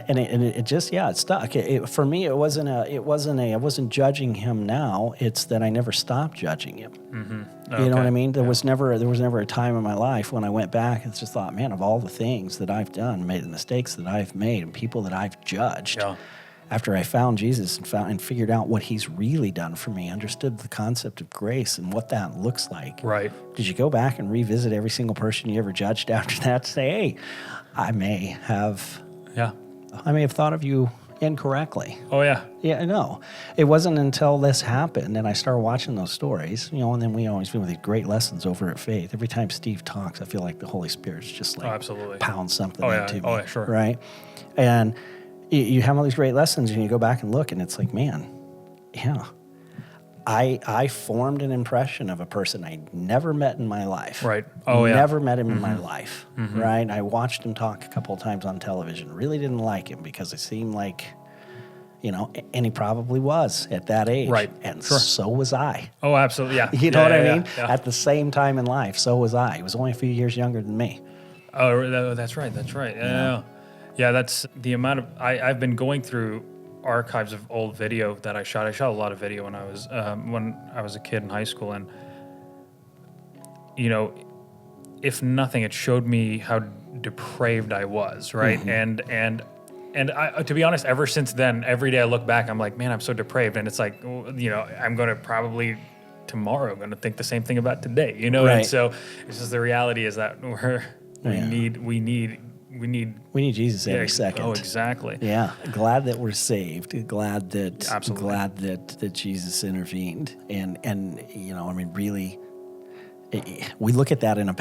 And it just, it stuck. For me, I wasn't judging him now. It's that I never stopped judging him. Okay. You know what I mean? There was never a time in my life when I went back and just thought, man, of all the things that I've done, made the mistakes that I've made, and people that I've judged. Yeah. After I found Jesus and figured out what he's really done for me, understood the concept of grace and what that looks like. Right. Did you go back and revisit every single person you ever judged after that to say, hey, I may have thought of you incorrectly. Oh, yeah. Yeah, no. It wasn't until this happened and I started watching those stories, and then we always feel these great lessons over at Faith. Every time Steve talks, I feel like the Holy Spirit's just like pounds something into me. Oh, yeah, sure. Right? And you have all these great lessons and you go back and look and it's like, man, I formed an impression of a person I'd never met in my life. Right. Oh, yeah. Never met him in my life. Right. I watched him talk a couple of times on television. Really didn't like him because it seemed like, and he probably was at that age. Right. And so was I. Oh, absolutely. Yeah. You know what I mean? Yeah. At the same time in life, so was I. He was only a few years younger than me. Oh, that's right. Yeah, that's the amount of... I've been going through archives of old video that I shot. I shot a lot of video when I was a kid in high school, and if nothing, it showed me how depraved I was, right? And I, to be honest, ever since then, every day I look back, I'm like, man, I'm so depraved, and it's like, I'm going to probably tomorrow going to think the same thing about today, Right. And so it's just the reality is that we need Jesus every second. Oh, exactly. Yeah, glad that we're saved. Glad that Jesus intervened, and really, we look at that in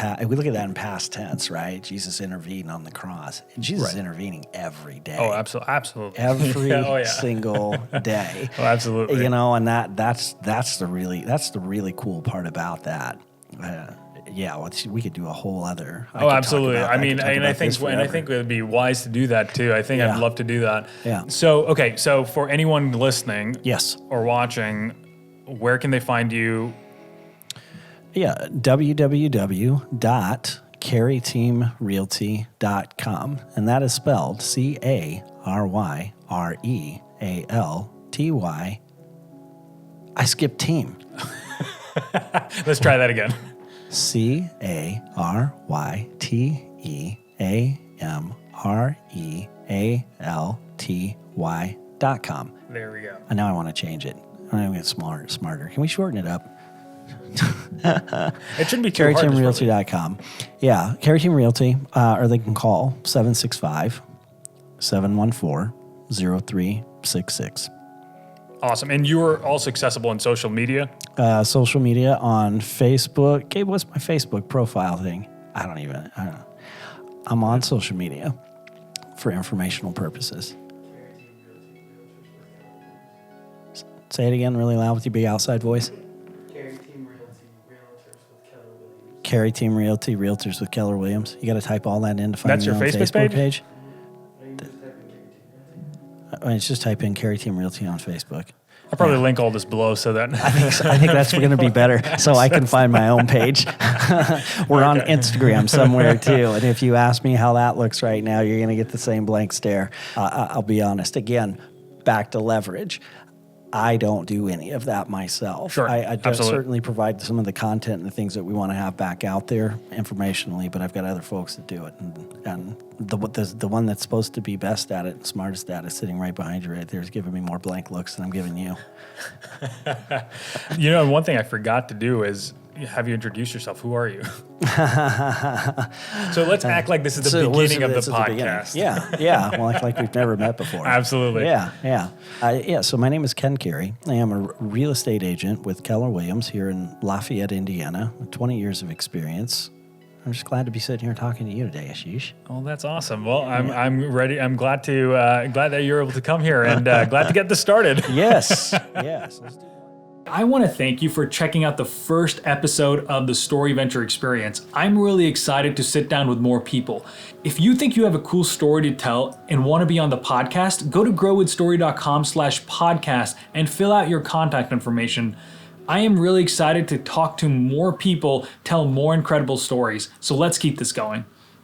past tense, right? Jesus intervened on the cross. Jesus is intervening every day. Oh, absolutely. Every single day. Oh, absolutely. And that's the really cool part about that. We could do a whole other. Absolutely. I think it would be wise to do that too. I think I'd love to do that. Yeah. So for anyone listening, yes, or watching, where can they find you? Yeah, www.caryteamrealty.com, and that is spelled CARYREALTY. I skipped team. Let's try that again. CARYTEAMREALTY.com. There we go. And now I want to change it. I want to get smarter. Can we shorten it up? It shouldn't be too hard. CaryTeamRealty.com. Yeah, Cary Team Realty, or they can call 765-714-0366. Awesome. And you are also accessible on social media? Social media on Facebook. Gabe, what's my Facebook profile thing? I don't know. I'm on social media for informational purposes. Say it again really loud with your big outside voice. Cary Team Realty, Realtors with Keller Williams. You got to type all that in to find That's me your on Facebook page? It's just type in Cary Team Realty on Facebook. I'll probably link all this below so that... I think that's going to be better so I can find my own page. We're on Instagram somewhere too. And if you ask me how that looks right now, you're going to get the same blank stare. I'll be honest. Again, back to leverage. I don't do any of that myself. Sure, I certainly provide some of the content and the things that we want to have back out there informationally, but I've got other folks that do it. And the one that's supposed to be best at it and smartest at it is sitting right behind you right there is giving me more blank looks than I'm giving you. One thing I forgot to do is have you introduce yourself. Who are you? So let's act like this is the beginning of the podcast. Yeah. Well, like we've never met before. Absolutely. Yeah. So my name is Ken Cary. I am a real estate agent with Keller Williams here in Lafayette, Indiana. 20 years of experience. I'm just glad to be sitting here talking to you today, Ashish. Oh, that's awesome. Well, I'm ready. I'm glad that you're able to come here and glad to get this started. Yes. Let's do it. I want to thank you for checking out the first episode of the Storyventure experience. I'm really excited to sit down with more people. If you think you have a cool story to tell and want to be on the podcast, go to growwithstory.com/podcast and fill out your contact information. I am really excited to talk to more people, tell more incredible stories. So let's keep this going.